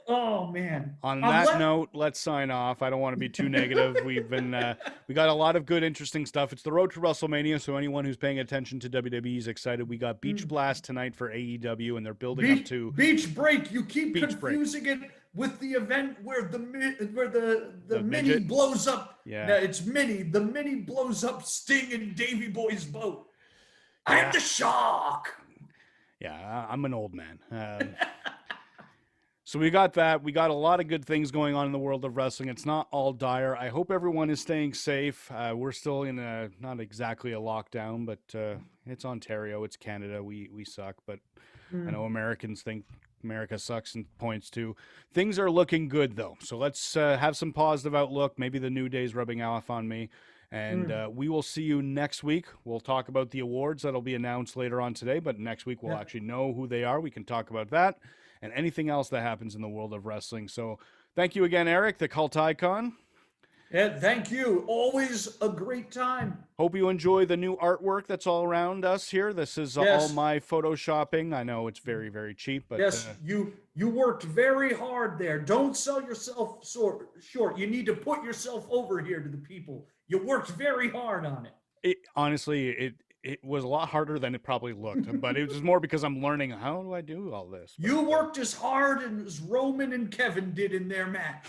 oh man. On that note, let's sign off. I don't want to be too negative. We got a lot of good, interesting stuff. It's the road to WrestleMania, so anyone who's paying attention to WWE is excited. We got Beach Blast tonight for AEW, and they're building up to Beach Break. You keep confusing it with the event where the mini midget blows up. Yeah, no, it's Mini. The Mini blows up Sting and Davey Boy's boat. I'm the Shark. Yeah, I'm an old man. So we got that. We got a lot of good things going on in the world of wrestling. It's not all dire. I hope everyone is staying safe. We're still in not exactly a lockdown, but it's Ontario. It's Canada. We suck, but I know Americans think America sucks in points too. Things are looking good, though. So let's have some positive outlook. Maybe the new day's rubbing off on me. And we will see you next week. We'll talk about the awards. That'll be announced later on today, but next week we'll actually know who they are. We can talk about that and anything else that happens in the world of wrestling. So thank you again, Eric, the cult icon. Yeah, thank you. Always a great time. Hope you enjoy the new artwork that's all around us here. This is all my photoshopping. I know it's very, very cheap, but yes, you worked very hard there. Don't sell yourself short. You need to put yourself over here to the people. You worked very hard on it. Honestly, it was a lot harder than it probably looked, but it was more because I'm learning how do I do all this. But, you worked as hard as Roman and Kevin did in their match,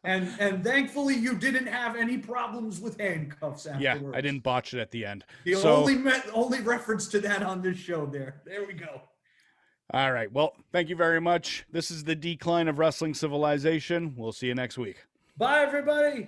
and thankfully you didn't have any problems with handcuffs afterwards. Yeah, I didn't botch it at the end. The only reference to that on this show. There we go. All right. Well, thank you very much. This is the decline of wrestling civilization. We'll see you next week. Bye, everybody.